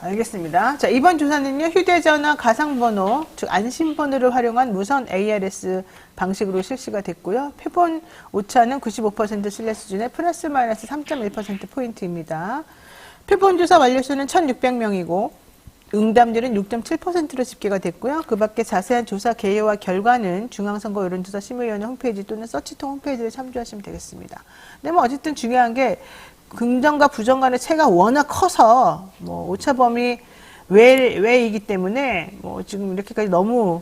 알겠습니다. 자, 이번 조사는요, 휴대전화 가상번호, 즉 안심번호를 활용한 무선 ARS 방식으로 실시가 됐고요. 표본 오차는 95% 신뢰 수준의 플러스 마이너스 3.1%포인트입니다. 표본 조사 완료수는 1,600명이고, 응답률은 6.7%로 집계가 됐고요. 그 밖에 자세한 조사 개요와 결과는 중앙선거 여론조사심의위원회 홈페이지 또는 서치통 홈페이지를 참조하시면 되겠습니다. 근데 뭐 어쨌든 중요한 게 긍정과 부정 간의 차이가 워낙 커서 뭐 오차 범위 외이기 때문에 뭐 지금 이렇게까지 너무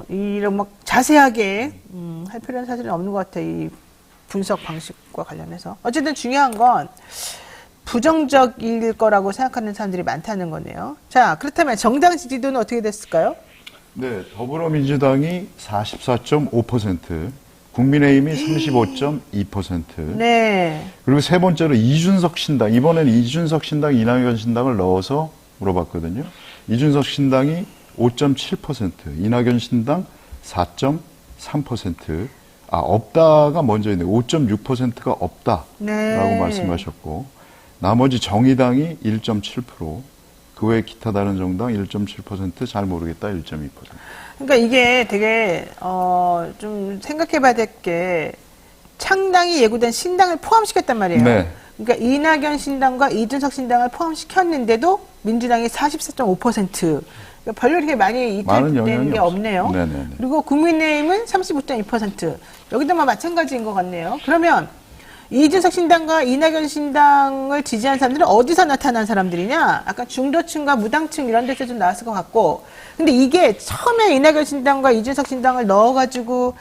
이런 막 자세하게 할 필요는 사실은 없는 것 같아요. 이 분석 방식과 관련해서. 어쨌든 중요한 건 부정적일 거라고 생각하는 사람들이 많다는 거네요. 자, 그렇다면 정당 지지도는 어떻게 됐을까요? 네, 더불어민주당이 44.5%, 국민의힘이 35.2%. 네. 그리고 세 번째로 이준석 신당, 이번에는 이준석 신당, 이낙연 신당을 넣어서 물어봤거든요. 이준석 신당이 5.7%, 이낙연 신당 4.3%. 없다가 먼저 있네요. 5.6%가 없다라고 네. 말씀하셨고, 나머지 정의당이 1.7%, 그 외 기타 다른 정당 1.7%, 잘 모르겠다 1.2%. 그러니까 이게 되게 좀 생각해봐야 될 게 창당이 예고된 신당을 포함시켰단 말이에요. 네. 그러니까 이낙연 신당과 이준석 신당을 포함시켰는데도 민주당이 44.5%. 그러니까 별로 이렇게 많이 이탈되는 게 없네요. 네네네. 그리고 국민의힘은 35.2%. 여기도 마찬가지인 것 같네요. 그러면 이준석 신당과 이낙연 신당을 지지한 사람들은 어디서 나타난 사람들이냐? 아까 중도층과 무당층 이런 데서 좀 나왔을 것 같고. 근데 이게 처음에 이낙연 신당과 이준석 신당을 넣어가지고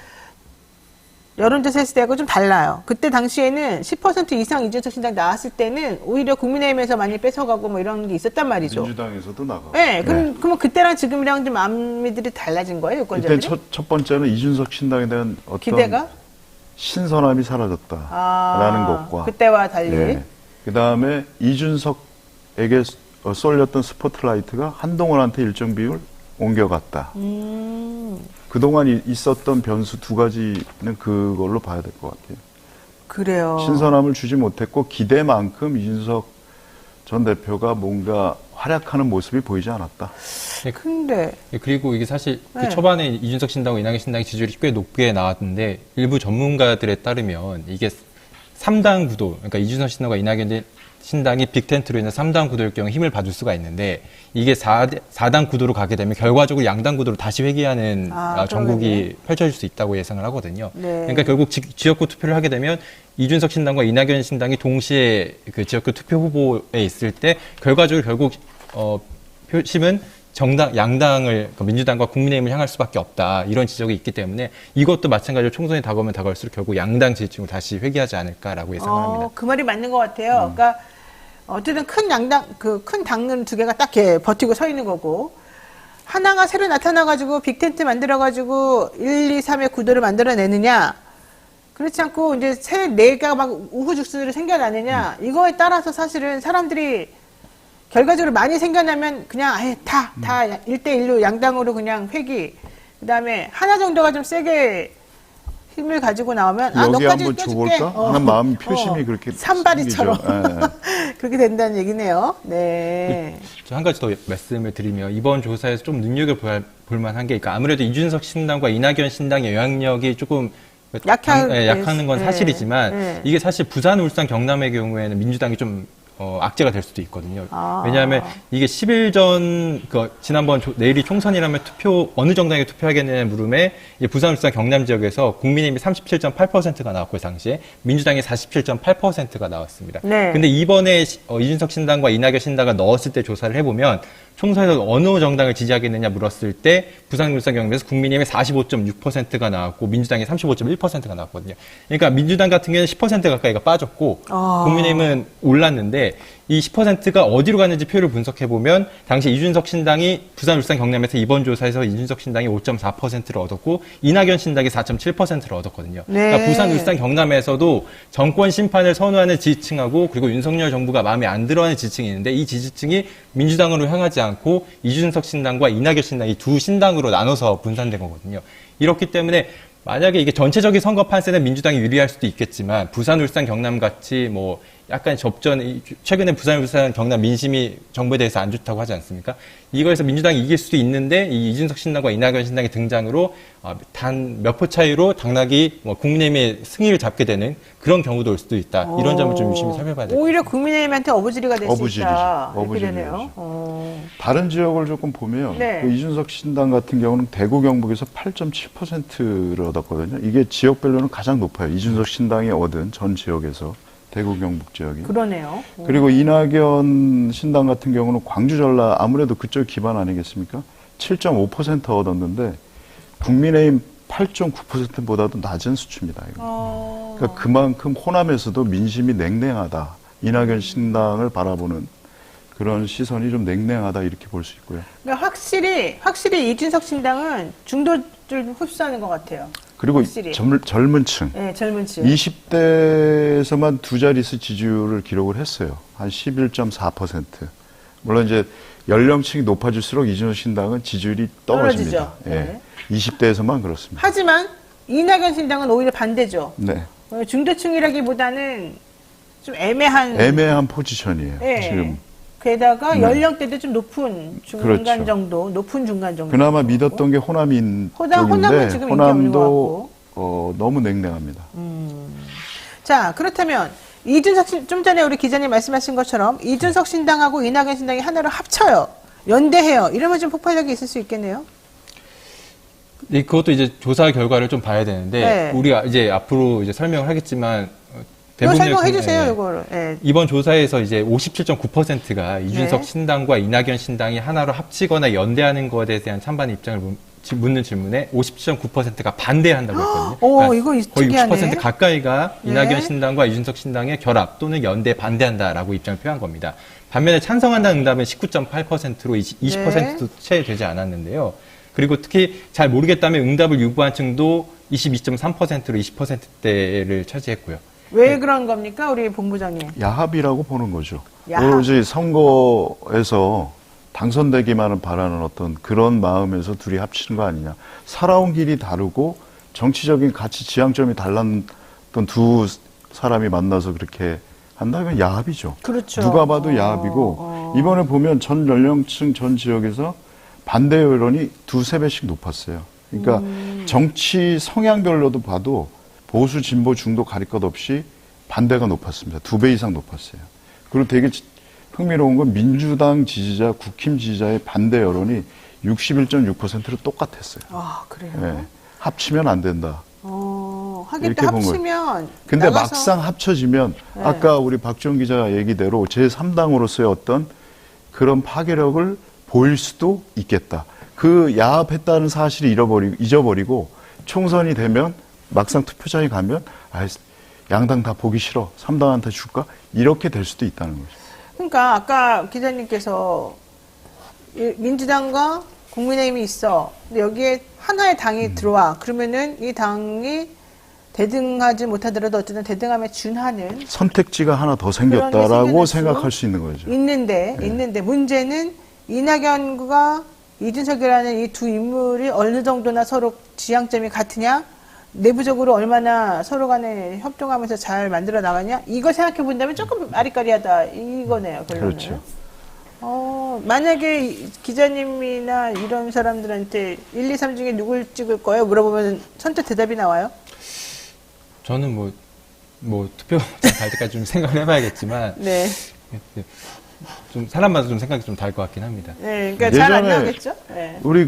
여론조사 했을 때하고 좀 달라요. 그때 당시에는 10% 이상 이준석 신당 나왔을 때는 오히려 국민의힘에서 많이 뺏어가고 뭐 이런 게 있었단 말이죠. 민주당에서도 나가고. 네, 그럼 그때랑 지금이랑 좀 마음들이 달라진 거예요, 유권자들이? 일단 첫 번째는 이준석 신당에 대한 어떤 기대가? 신선함이 사라졌다라는 것과 그때와 달리. 예. 그다음에 이준석에게 쏠렸던 스포트라이트가 한동훈한테 일정 비율 옮겨갔다. 그동안 있었던 변수 두 가지는 그걸로 봐야 될 것 같아요. 그래요. 신선함을 주지 못했고 기대만큼 이준석 전 대표가 뭔가 활약하는 모습이 보이지 않았다. 근데 그리고 이게 사실 네. 그 초반에 이준석 신당과 이낙연 신당의 지지율이 꽤 높게 나왔는데 일부 전문가들에 따르면 이게 3당 구도, 그러니까 이준석 신당과 이낙연 신당이 빅텐트로 인해 3당 구도일 경우 힘을 받을 수가 있는데 이게 4당 구도로 가게 되면 결과적으로 양당 구도로 다시 회귀하는 전국이 펼쳐질 수 있다고 예상을 하거든요. 네. 그러니까 결국 지역구 투표를 하게 되면 이준석 신당과 이낙연 신당이 동시에 그 지역구 투표 후보에 있을 때 결과적으로 결국 표심은 양당을, 그러니까 민주당과 국민의힘을 향할 수밖에 없다. 이런 지적이 있기 때문에 이것도 마찬가지로 총선이 다가오면 다가올수록 결국 양당 지지층을 다시 회귀하지 않을까라고 예상을 합니다. 그 말이 맞는 것 같아요. 그러니까 어쨌든 큰 양당, 큰 당은 두 개가 딱 이렇게 버티고 서 있는 거고 하나가 새로 나타나가지고 빅텐트 만들어가지고 1, 2, 3의 구도를 만들어내느냐 그렇지 않고 이제 새 네가 막 우후죽순으로 생겨나느냐 이거에 따라서 사실은 사람들이 결과적으로 많이 생겨나면 그냥 아예 다 1대1로 양당으로 그냥 회귀. 그다음에 하나 정도가 좀 세게 힘을 가지고 나오면 여기 너까지 한번 껴줄게. 줘볼까? 하는 마음 표심이 그렇게 산발이처럼 생기죠. 그렇게 된다는 얘기네요. 네. 한 가지 더 말씀을 드리면 이번 조사에서 좀 눈여겨볼 만한 게 그러니까 아무래도 이준석 신당과 이낙연 신당의 영향력이 조금 약하는 건 사실이지만 이게 사실 부산, 울산, 경남의 경우에는 민주당이 좀 악재가 될 수도 있거든요. 왜냐하면 이게 10일 전, 지난번 내일이 총선이라면 어느 정당에 투표하겠냐는 물음에 부산, 울산, 경남 지역에서 국민의힘이 37.8%가 나왔고, 당시에 민주당이 47.8%가 나왔습니다. 네. 근데 이번에 이준석 신당과 이낙연 신당을 넣었을 때 조사를 해보면 총선에서 어느 정당을 지지하겠느냐 물었을 때 부산, 울산, 경남에서 국민의힘이 45.6%가 나왔고 민주당이 35.1%가 나왔거든요. 그러니까 민주당 같은 경우는 10% 가까이가 빠졌고 국민의힘은 올랐는데 이 10%가 어디로 갔는지 표를 분석해보면 당시 이준석 신당이 부산, 울산, 경남에서 이번 조사에서 이준석 신당이 5.4%를 얻었고 이낙연 신당이 4.7%를 얻었거든요. 네. 그러니까 부산, 울산, 경남에서도 정권 심판을 선호하는 지지층하고 그리고 윤석열 정부가 마음에 안 들어하는 지지층이 있는데 이 지지층이 민주당으로 향하지 않고 이준석 신당과 이낙연 신당 이 두 신당으로 나눠서 분산된 거거든요. 이렇기 때문에 만약에 이게 전체적인 선거 판세는 민주당이 유리할 수도 있겠지만 부산, 울산, 경남 같이 뭐 약간 최근에 부산, 울산, 경남 민심이 정부에 대해서 안 좋다고 하지 않습니까? 이거에서 민주당이 이길 수도 있는데 이 이준석 신당과 이낙연 신당의 등장으로 단 몇 표 차이로 당락이 국민의힘의 승리를 잡게 되는 그런 경우도 올 수도 있다. 이런 점을 좀 유심히 살펴봐야 돼요. 오히려 국민의힘한테 어부지리가 될 수 어부지리죠. 있다. 이렇게 어부지리죠. 되네요. 다른 지역을 조금 보면 네. 그 이준석 신당 같은 경우는 대구 경북에서 8.7%를 얻었거든요. 이게 지역별로는 가장 높아요. 이준석 신당이 얻은 전 지역에서 대구 경북 지역이. 그러네요. 그리고 이낙연 신당 같은 경우는 광주 전라 아무래도 그쪽 기반 아니겠습니까? 7.5% 얻었는데 국민의힘 8.9%보다도 낮은 수치입니다. 이거. 그러니까 그만큼 호남에서도 민심이 냉랭하다. 이낙연 신당을 바라보는 그런 시선이 좀 냉랭하다 이렇게 볼 수 있고요. 그러니까 확실히 이준석 신당은 중도를 흡수하는 것 같아요. 그리고 확실히. 젊은 층. 네, 젊은 층. 20대에서만 두 자릿수 지지율을 기록을 했어요. 한 11.4%. 물론 이제 연령층이 높아질수록 이준석 신당은 지지율이 떨어집니다. 떨어지죠. 네. 20대에서만 그렇습니다. 하지만 이낙연 신당은 오히려 반대죠. 네. 중도층이라기보다는 좀 애매한 포지션이에요. 네. 지금. 게다가 연령대도 좀 높은 중간 그렇죠. 정도, 높은 중간 정도. 그나마 믿었던 게 호남인 호남은 쪽인데 지금 인기 없는 것 호남도 같고. 너무 냉랭합니다. 자, 그렇다면 좀 전에 우리 기자님 말씀하신 것처럼 이준석 신당하고 이낙연 신당이 하나로 합쳐요. 연대해요. 이러면 좀 폭발력이 있을 수 있겠네요. 그것도 이제 조사 결과를 좀 봐야 되는데 네. 우리가 이제 앞으로 이제 설명을 하겠지만 이거 대부분의 설명해 국- 주세요, 예. 이거를. 예. 이번 조사에서 이제 57.9%가 이준석 네. 신당과 이낙연 신당이 하나로 합치거나 연대하는 것에 대한 찬반 입장을 묻는 질문에 57.9%가 반대한다고 했거든요. 오, 이거 거의 특이하네. 60% 가까이가 네. 이낙연 신당과 이준석 신당의 결합 또는 연대 반대한다라고 입장을 표한 겁니다. 반면에 찬성한다는 응답은 19.8%로 20%도 채 되지 않았는데요. 그리고 특히 잘 모르겠다며 응답을 유보한 층도 22.3%로 20%대를 차지했고요. 왜 그런 겁니까, 우리 본부장님? 야합이라고 보는 거죠. 야합. 오로지 선거에서 당선되기만을 바라는 어떤 그런 마음에서 둘이 합치는 거 아니냐. 살아온 길이 다르고 정치적인 가치 지향점이 달랐던 두 사람이 만나서 그렇게 한다면 야합이죠. 그렇죠. 누가 봐도 야합이고 이번에 보면 전 연령층 전 지역에서 반대 여론이 두세 배씩 높았어요. 그러니까 정치 성향별로도 봐도 보수, 진보, 중도 가릴 것 없이 반대가 높았습니다. 2배 이상 높았어요. 그리고 되게 흥미로운 건 민주당 지지자, 국힘 지지자의 반대 여론이 61.6%로 똑같았어요. 아, 그래요? 예. 합치면 안 된다. 하긴 이렇게 또 본 거예요. 합치면. 근데 나가서- 막상 합쳐지면 네. 아까 우리 박지원 기자 얘기대로 제3당으로서의 어떤 그런 파괴력을 보일 수도 있겠다. 그 야합했다는 사실을 잊어버리고 총선이 되면 막상 투표장에 가면 양당 다 보기 싫어. 3당한테 줄까? 이렇게 될 수도 있다는 거죠. 그러니까 아까 기자님께서 민주당과 국민의힘이 있어. 근데 여기에 하나의 당이 들어와. 그러면은 이 당이 대등하지 못하더라도 어쨌든 대등함에 준하는 선택지가 하나 더 그런 게 생겼다라고 생겨날 수 생각할 수 있는 거죠. 있는데 문제는 이낙연과 이준석이라는 이 두 인물이 어느 정도나 서로 지향점이 같으냐, 내부적으로 얼마나 서로 간에 협동하면서 잘 만들어 나가냐, 이거 생각해 본다면 조금 아리까리하다 이거네요, 결론은. 그렇죠. 만약에 기자님이나 이런 사람들한테 1, 2, 3 중에 누굴 찍을 거예요? 물어보면 선뜻 대답이 나와요? 저는 뭐 투표장 갈 때까지 좀 생각을 해봐야겠지만 네. 좀 사람마다 좀 생각이 좀 다를 것 같긴 합니다. 네, 그러니까 잘 안 예전에 나오겠죠? 네. 우리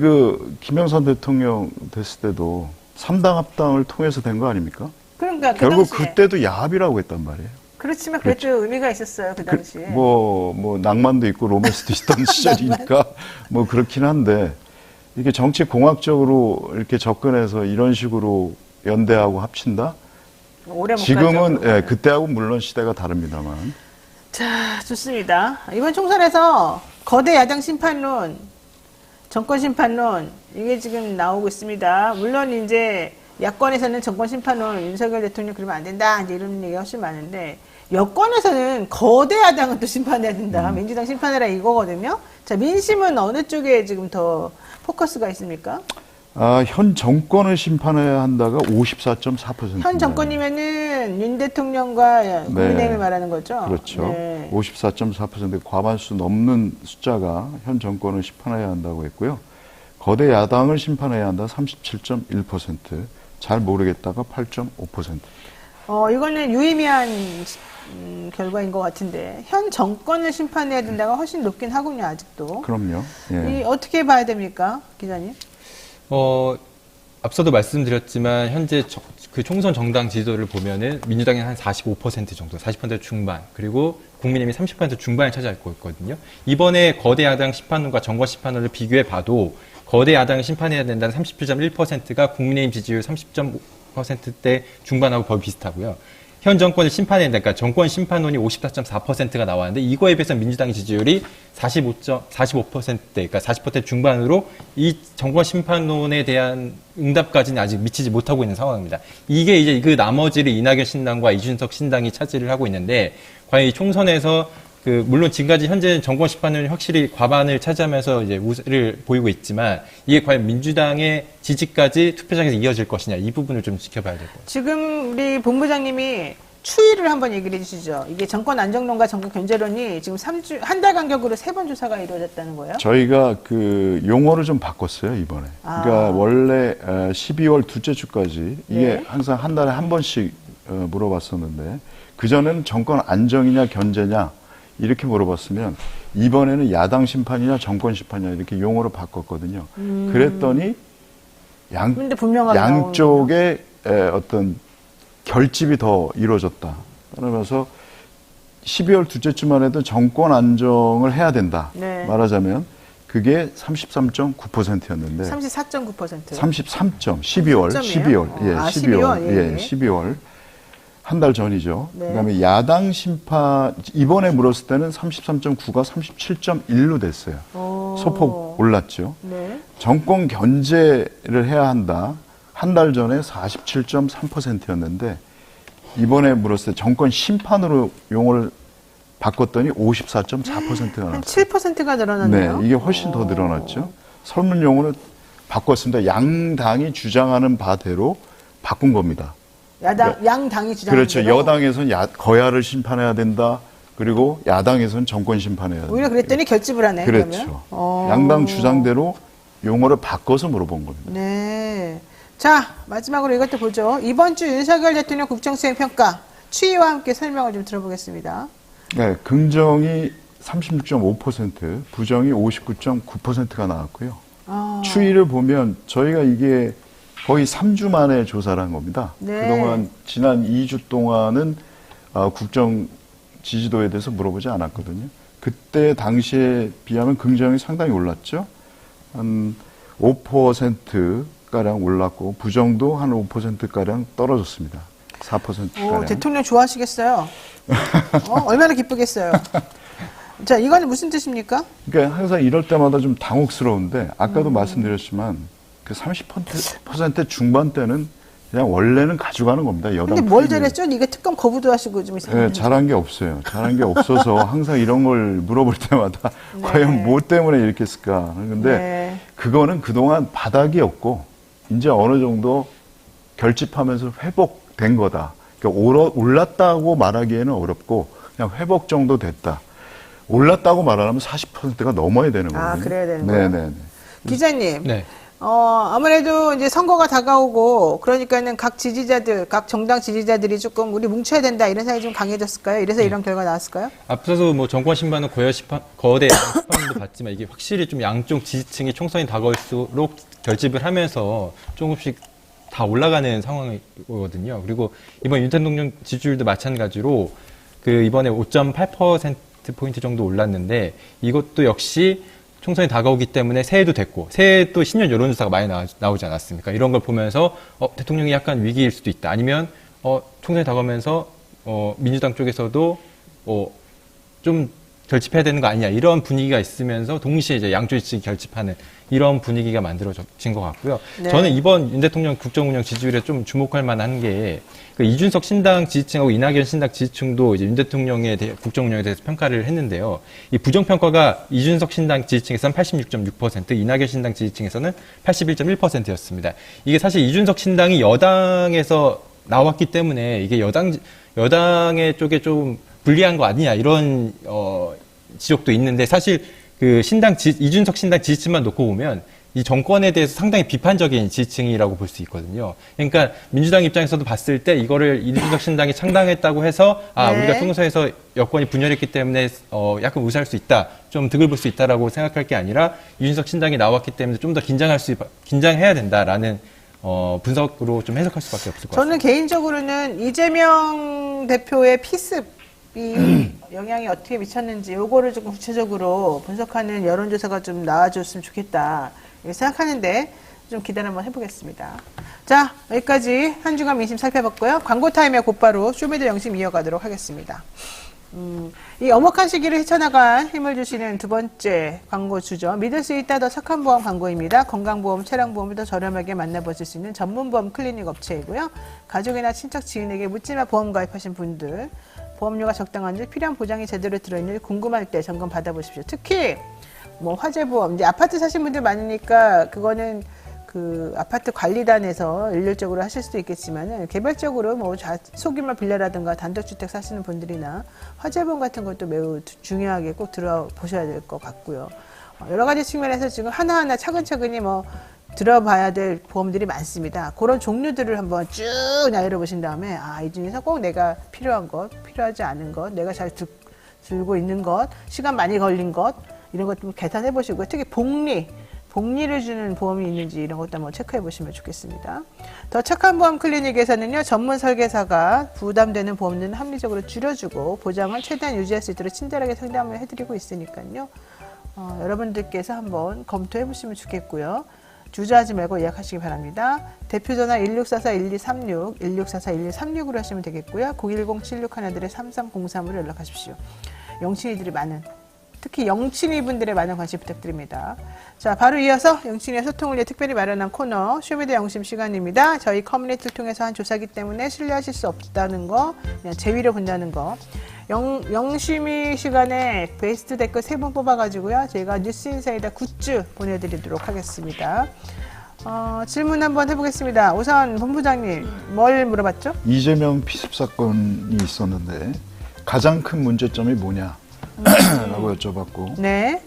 김영삼 대통령 됐을 때도 3당 합당을 통해서 된 거 아닙니까? 그러니까 그 결국 당시에. 그때도 야합이라고 했단 말이에요. 그렇지만 그래도 의미가 있었어요, 그 당시에. 뭐 낭만도 있고 로맨스도 있던 시절이니까 뭐 그렇긴 한데 이게 정치 공학적으로 이렇게 접근해서 이런 식으로 연대하고 합친다? 오래 못 지금은 가죠. 예, 그때하고 물론 시대가 다릅니다만 자, 좋습니다. 이번 총선에서 거대 야당 심판론, 정권 심판론, 이게 지금 나오고 있습니다. 물론 이제 야권에서는 정권 심판론, 윤석열 대통령 그러면 안 된다, 이제 이런 얘기가 훨씬 많은데, 여권에서는 거대 야당은 또 심판해야 된다. 민주당 심판해라 이거거든요. 자, 민심은 어느 쪽에 지금 더 포커스가 있습니까? 현 정권을 심판해야 한다가 54.4%. 현 정권이면은 윤 대통령과 국민의힘을 말하는 거죠? 그렇죠. 네. 54.4% 과반수 넘는 숫자가 현 정권을 심판해야 한다고 했고요. 거대 야당을 심판해야 한다 37.1%. 잘 모르겠다가 8.5%. 이거는 유의미한 결과인 것 같은데 현 정권을 심판해야 된다가 훨씬 높긴 하군요, 아직도. 그럼요. 예. 이 어떻게 봐야 됩니까, 기자님? 앞서도 말씀드렸지만 현재 그 총선 정당 지지도를 보면은 민주당이 한 45% 정도, 40% 중반, 그리고 국민의힘이 30% 중반을 차지할 거거든요. 이번에 거대 야당 심판론과 정권 심판론을 비교해 봐도 거대 야당을 심판해야 된다는 37.1%가 국민의힘 지지율 30.5%대 중반하고 거의 비슷하고요. 현 정권을 심판해야 된다. 그러니까 정권 심판론이 54.4%가 나왔는데 이거에 비해서 민주당의 지지율이 45%대, 그러니까 40% 중반으로 이 정권 심판론에 대한 응답까지는 아직 미치지 못하고 있는 상황입니다. 이게 이제 그 나머지를 이낙연 신당과 이준석 신당이 차지를 하고 있는데 과연 이 총선에서 물론 지금까지 현재 정권 심판론이 확실히 과반을 차지하면서 이제 우세를 보이고 있지만 이게 과연 민주당의 지지까지 투표장에서 이어질 것이냐 이 부분을 좀 지켜봐야 될 것 같아요. 지금 우리 본부장님이 추이를 한번 얘기를 해주시죠. 이게 정권 안정론과 정권 견제론이 지금 한 달 간격으로 3번 조사가 이루어졌다는 거예요? 저희가 용어를 좀 바꿨어요, 이번에. 그러니까 원래 12월 둘째 주까지 이게 네. 항상 한 달에 한 번씩 물어봤었는데 그전에는 정권 안정이냐 견제냐 이렇게 물어봤으면 이번에는 야당 심판이냐 정권 심판이냐 이렇게 용어를 바꿨거든요. 그랬더니 근데 분명하게 양쪽의 어떤 결집이 더 이루어졌다. 그러면서 12월 둘째주만 해도 정권 안정을 해야 된다. 네. 말하자면 그게 33.9%였는데 34.9%. 33점 12월 33.이에요? 12월 예, 아, 12월 12월. 예, 예, 예. 12월 한 달 전이죠. 네. 그다음에 야당 심판 이번에 물었을 때는 33.9가 37.1로 됐어요. 소폭 올랐죠. 네. 정권 견제를 해야 한다. 한 달 전에 47.3%였는데 이번에 물었을 때 정권 심판으로 용어를 바꿨더니 54.4%가 한 나왔어요. 7%가 늘어났네요. 네, 이게 훨씬 더 늘어났죠. 설문 용어는 바꿨습니다. 양당이 주장하는 바대로 바꾼 겁니다. 양당이 주장하는 그렇죠. 대로. 여당에서는 거야를 심판해야 된다. 그리고 야당에서는 정권 심판해야 된다. 오히려 그랬더니 결집을 하네. 그렇죠. 그러면. 양당 주장대로 용어를 바꿔서 물어본 겁니다. 네. 자, 마지막으로 이것도 보죠. 이번 주 윤석열 대통령 국정수행 평가 추이와 함께 설명을 좀 들어보겠습니다. 네, 긍정이 36.5%, 부정이 59.9%가 나왔고요. 추이를 보면 저희가 이게 거의 3주 만에 조사를 한 겁니다. 네. 그동안 지난 2주 동안은 국정 지지도에 대해서 물어보지 않았거든요. 그때 당시에 비하면 긍정이 상당히 올랐죠. 한 5%가량 올랐고 부정도 한 5%가량 떨어졌습니다. 4%가량. 대통령 좋아하시겠어요? 얼마나 기쁘겠어요? 자, 이거는 무슨 뜻입니까? 그러니까 항상 이럴 때마다 좀 당혹스러운데 아까도 말씀드렸지만 그 30% 중반 때는 그냥 원래는 가져가는 겁니다. 여당. 근데 뭘 프리미엄. 잘했죠? 이게 특검 거부도 하시고 좀 이상해요. 네, 잘한 게 없어요. 잘한 게 없어서 항상 이런 걸 물어볼 때마다 네. 과연 뭐 때문에 이렇게 했을까. 근데 네. 그거는 그동안 바닥이었고 이제 어느 정도 결집하면서 회복된 거다. 그러니까 올랐다고 말하기에는 어렵고 그냥 회복 정도 됐다. 올랐다고 말하면 40%가 넘어야 되는 거예요. 아, 그래야 되는 거예요? 네네. 기자님. 네. 아무래도 이제 선거가 다가오고 그러니까는 각 지지자들, 각 정당 지지자들이 조금 우리 뭉쳐야 된다 이런 생각이 좀 강해졌을까요? 이래서 이런 결과 나왔을까요? 앞서서 뭐 정권 심판은 거대 심판도 봤지만 이게 확실히 좀 양쪽 지지층이 총선이 다가올수록 결집을 하면서 조금씩 다 올라가는 상황이거든요. 그리고 이번 윤 대통령 지지율도 마찬가지로 그 이번에 5.8%포인트 정도 올랐는데 이것도 역시 총선이 다가오기 때문에 새해도 됐고 새해 또 신년 여론조사가 많이 나오지 않았습니까? 이런 걸 보면서 대통령이 약간 위기일 수도 있다. 아니면 총선이 다가오면서 민주당 쪽에서도 좀 결집해야 되는 거 아니냐 이런 분위기가 있으면서 동시에 이제 양쪽 지지 결집하는 이런 분위기가 만들어진 것 같고요. 네. 저는 이번 윤 대통령 국정운영 지지율에 좀 주목할 만한 게 그 이준석 신당 지지층하고 이낙연 신당 지지층도 이제 윤 대통령의 국정운영에 대해서 평가를 했는데요. 이 부정평가가 이준석 신당 지지층에서는 86.6%, 이낙연 신당 지지층에서는 81.1%였습니다. 이게 사실 이준석 신당이 여당에서 나왔기 때문에 이게 여당의 쪽에 좀 불리한 거 아니냐 이런 지적도 있는데 사실 그 이준석 신당 지지층만 놓고 보면 이 정권에 대해서 상당히 비판적인 지지층이라고 볼 수 있거든요. 그러니까 민주당 입장에서도 봤을 때 이거를 이준석 신당이 창당했다고 해서 네. 우리가 총선에서 여권이 분열했기 때문에 약간 우세할 수 있다, 좀 득을 볼 수 있다라고 생각할 게 아니라 이준석 신당이 나왔기 때문에 좀 더 긴장해야 된다라는 분석으로 좀 해석할 수밖에 없을 것 같습니다. 저는 개인적으로는 이재명 대표의 피습이 영향이 어떻게 미쳤는지 요거를 조금 구체적으로 분석하는 여론조사가 좀 나와줬으면 좋겠다 이렇게 생각하는데 좀 기대를 한번 해보겠습니다. 자, 여기까지 한 주간 민심 살펴봤고요. 광고 타임에 곧바로 쇼미더 영심 이어가도록 하겠습니다. 이 엄혹한 시기를 헤쳐나간 힘을 주시는 두 번째 광고주죠. 믿을 수 있다 더 착한 보험 광고입니다. 건강보험, 차량보험을 더 저렴하게 만나보실 수 있는 전문보험 클리닉 업체이고요. 가족이나 친척, 지인에게 묻지마 보험 가입하신 분들 보험료가 적당한지 필요한 보장이 제대로 들어있는지 궁금할 때 점검 받아보십시오. 특히 뭐 화재보험, 이제 아파트 사신 분들 많으니까 그거는 그 아파트 관리단에서 일률적으로 하실 수도 있겠지만은 개별적으로 뭐 소규모 빌라라든가 단독주택 사시는 분들이나 화재보험 같은 것도 매우 중요하게 꼭 들어보셔야 될 것 같고요. 여러 가지 측면에서 지금 하나하나 차근차근히 뭐 들어봐야 될 보험들이 많습니다. 그런 종류들을 한번 쭉 나열해 보신 다음에 이 중에서 꼭 내가 필요한 것, 필요하지 않은 것, 내가 잘 들고 있는 것, 시간 많이 걸린 것 이런 것 좀 계산해 보시고요. 특히 복리 복리를 주는 보험이 있는지 이런 것도 한번 체크해 보시면 좋겠습니다. 더 착한 보험 클리닉에서는요, 전문 설계사가 부담되는 보험료는 합리적으로 줄여주고 보장을 최대한 유지할 수 있도록 친절하게 상담을 해드리고 있으니까요. 여러분들께서 한번 검토해 보시면 좋겠고요. 주저하지 말고 예약하시기 바랍니다. 대표전화 1644-1236, 1644-1236으로 하시면 되겠고요. 010-7613-3303으로 연락하십시오. 영친이들이 많은, 특히 영친이 분들의 많은 관심 부탁드립니다. 자, 바로 이어서 영친이의 소통을 위해 특별히 마련한 코너 쇼미더 영심 시간입니다. 저희 커뮤니티를 통해서 한 조사기 때문에 신뢰하실 수 없다는 거, 그냥 제위로 본다는 거. 영심이 시간에 베스트 댓글 3분 뽑아가지고요, 저희가 뉴스인사이다 굿즈 보내드리도록 하겠습니다. 질문 한번 해보겠습니다. 우선 본부장님, 뭘 물어봤죠? 이재명 피습 사건이 있었는데 가장 큰 문제점이 뭐냐? 라고 여쭤봤고 네.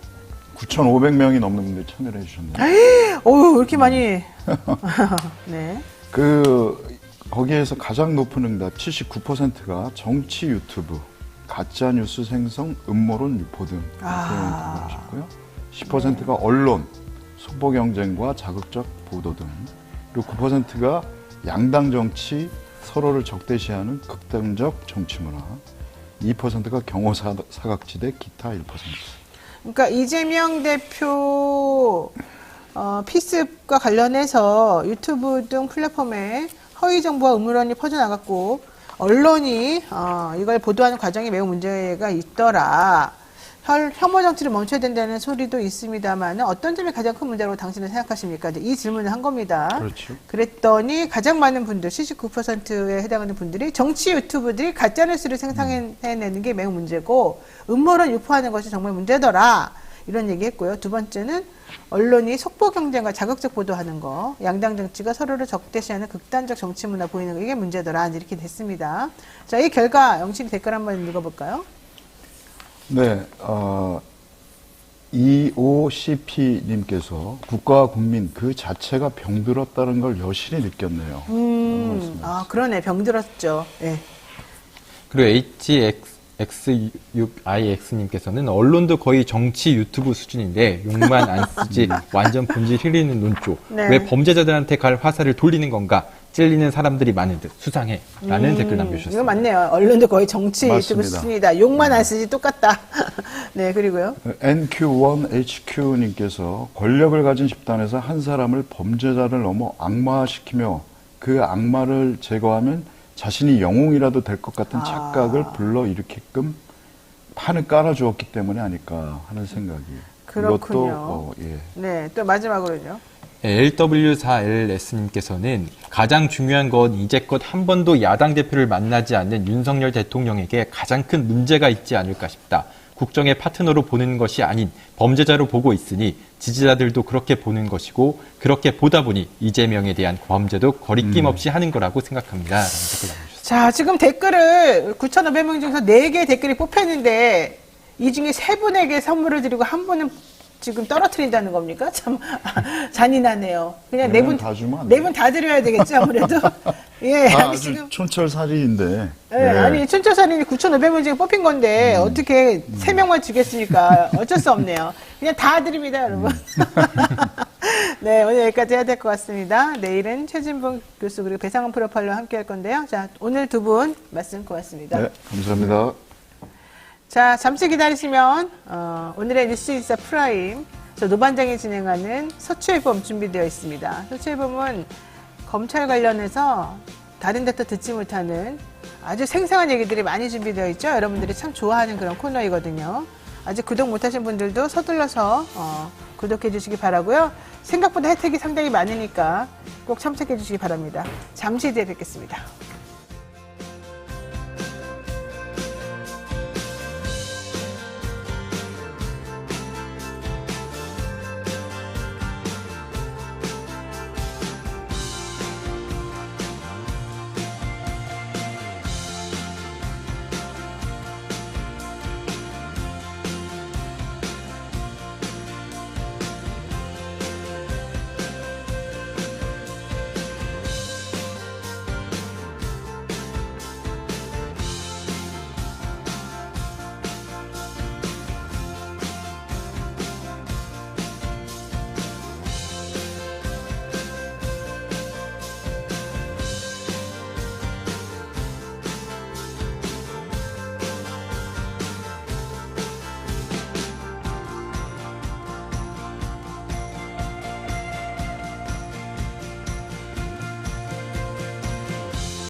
9,500명이 넘는 분들이 참여를 해주셨네요. 오, 왜 이렇게 많이. 네. 거기에서 가장 높은 응답 79%가 정치 유튜브, 가짜뉴스 생성, 음모론 유포 등 이렇게 응답하셨고요. 10%가 언론, 속보 경쟁과 자극적 보도 등, 그리고 9%가 양당 정치, 서로를 적대시하는 극단적 정치 문화, 2%가 경호 사각지대, 기타 1%. 그러니까 이재명 대표 피습과 관련해서 유튜브 등 플랫폼에 허위 정보와 음모론이 퍼져나갔고 언론이 이걸 보도하는 과정에 매우 문제가 있더라. 혐오 정치를 멈춰야 된다는 소리도 있습니다만 어떤 점이 가장 큰 문제라고 당신은 생각하십니까? 이 질문을 한 겁니다. 그렇죠. 그랬더니 가장 많은 분들, 79%에 해당하는 분들이 정치 유튜브들이 가짜뉴스를 생산해내는 게 매우 문제고 음모론 유포하는 것이 정말 문제더라. 이런 얘기했고요. 두 번째는 언론이 속보 경쟁과 자극적 보도하는 거, 양당 정치가 서로를 적대시하는 극단적 정치 문화 보이는 거, 이게 문제더라. 이렇게 됐습니다. 자, 이 결과 영신 댓글 한번 읽어볼까요? 네, EOCP님께서 국가와 국민 그 자체가 병들었다는 걸 여실히 느꼈네요. 그러네. 병들었죠. 네. 그리고 HXX6IX님께서는 언론도 거의 정치 유튜브 수준인데 욕만 안 쓰지 완전 본질 흐리는 논조. 네. 왜 범죄자들한테 갈 화살을 돌리는 건가? 찔리는 사람들이 많은 듯 수상해. 라는 댓글 남겨주셨습니다. 이거 맞네요. 언론도 거의 정치 유튜브 맞습니다. 수준이다. 욕만 안 쓰지 똑같다. 네, 그리고요. NQ1HQ님께서 권력을 가진 집단에서 한 사람을 범죄자를 넘어 악마화시키며 그 악마를 제거하면 자신이 영웅이라도 될 것 같은 착각을 불러일으키게끔 판을 깔아주었기 때문에 아닐까 하는 생각이. 그렇군요. 이것도, 네, 또 마지막으로요. LW4LS님께서는 가장 중요한 건 이제껏 한 번도 야당 대표를 만나지 않는 윤석열 대통령에게 가장 큰 문제가 있지 않을까 싶다. 국정의 파트너로 보는 것이 아닌 범죄자로 보고 있으니 지지자들도 그렇게 보는 것이고 그렇게 보다 보니 이재명에 대한 범죄도 거리낌 없이 하는 거라고 생각합니다. 라는 댓글 남겨주셨습니다. 자, 지금 댓글을 9,500명 중에서 4개의 댓글이 뽑혔는데 이 중에 3분에게 선물을 드리고 한 분은 지금 떨어뜨린다는 겁니까? 참 잔인하네요. 그냥 네 분 다 드려야 되겠죠, 아무래도. 예, 아주 지금 촌철살인인데. 예, 아니 촌철살인이 9,500명 중에 뽑힌 건데 어떻게 3명만 주겠습니까? 어쩔 수 없네요. 그냥 다 드립니다, 여러분. 네, 오늘 여기까지 해야 될 것 같습니다. 내일은 최진봉 교수 그리고 배상훈 프로파일러와 함께 할 건데요. 자, 오늘 두 분 말씀 고맙습니다. 네, 감사합니다. 자, 잠시 기다리시면 오늘의 뉴스인사 프라임, 저 노반장이 진행하는 서초일범 준비되어 있습니다. 서초일범은 검찰 관련해서 다른 데또 듣지 못하는 아주 생생한 얘기들이 많이 준비되어 있죠. 여러분들이 참 좋아하는 그런 코너이거든요. 아직 구독 못하신 분들도 서둘러서 구독해 주시기 바라고요. 생각보다 혜택이 상당히 많으니까 꼭 참석해 주시기 바랍니다. 잠시 뒤에 뵙겠습니다.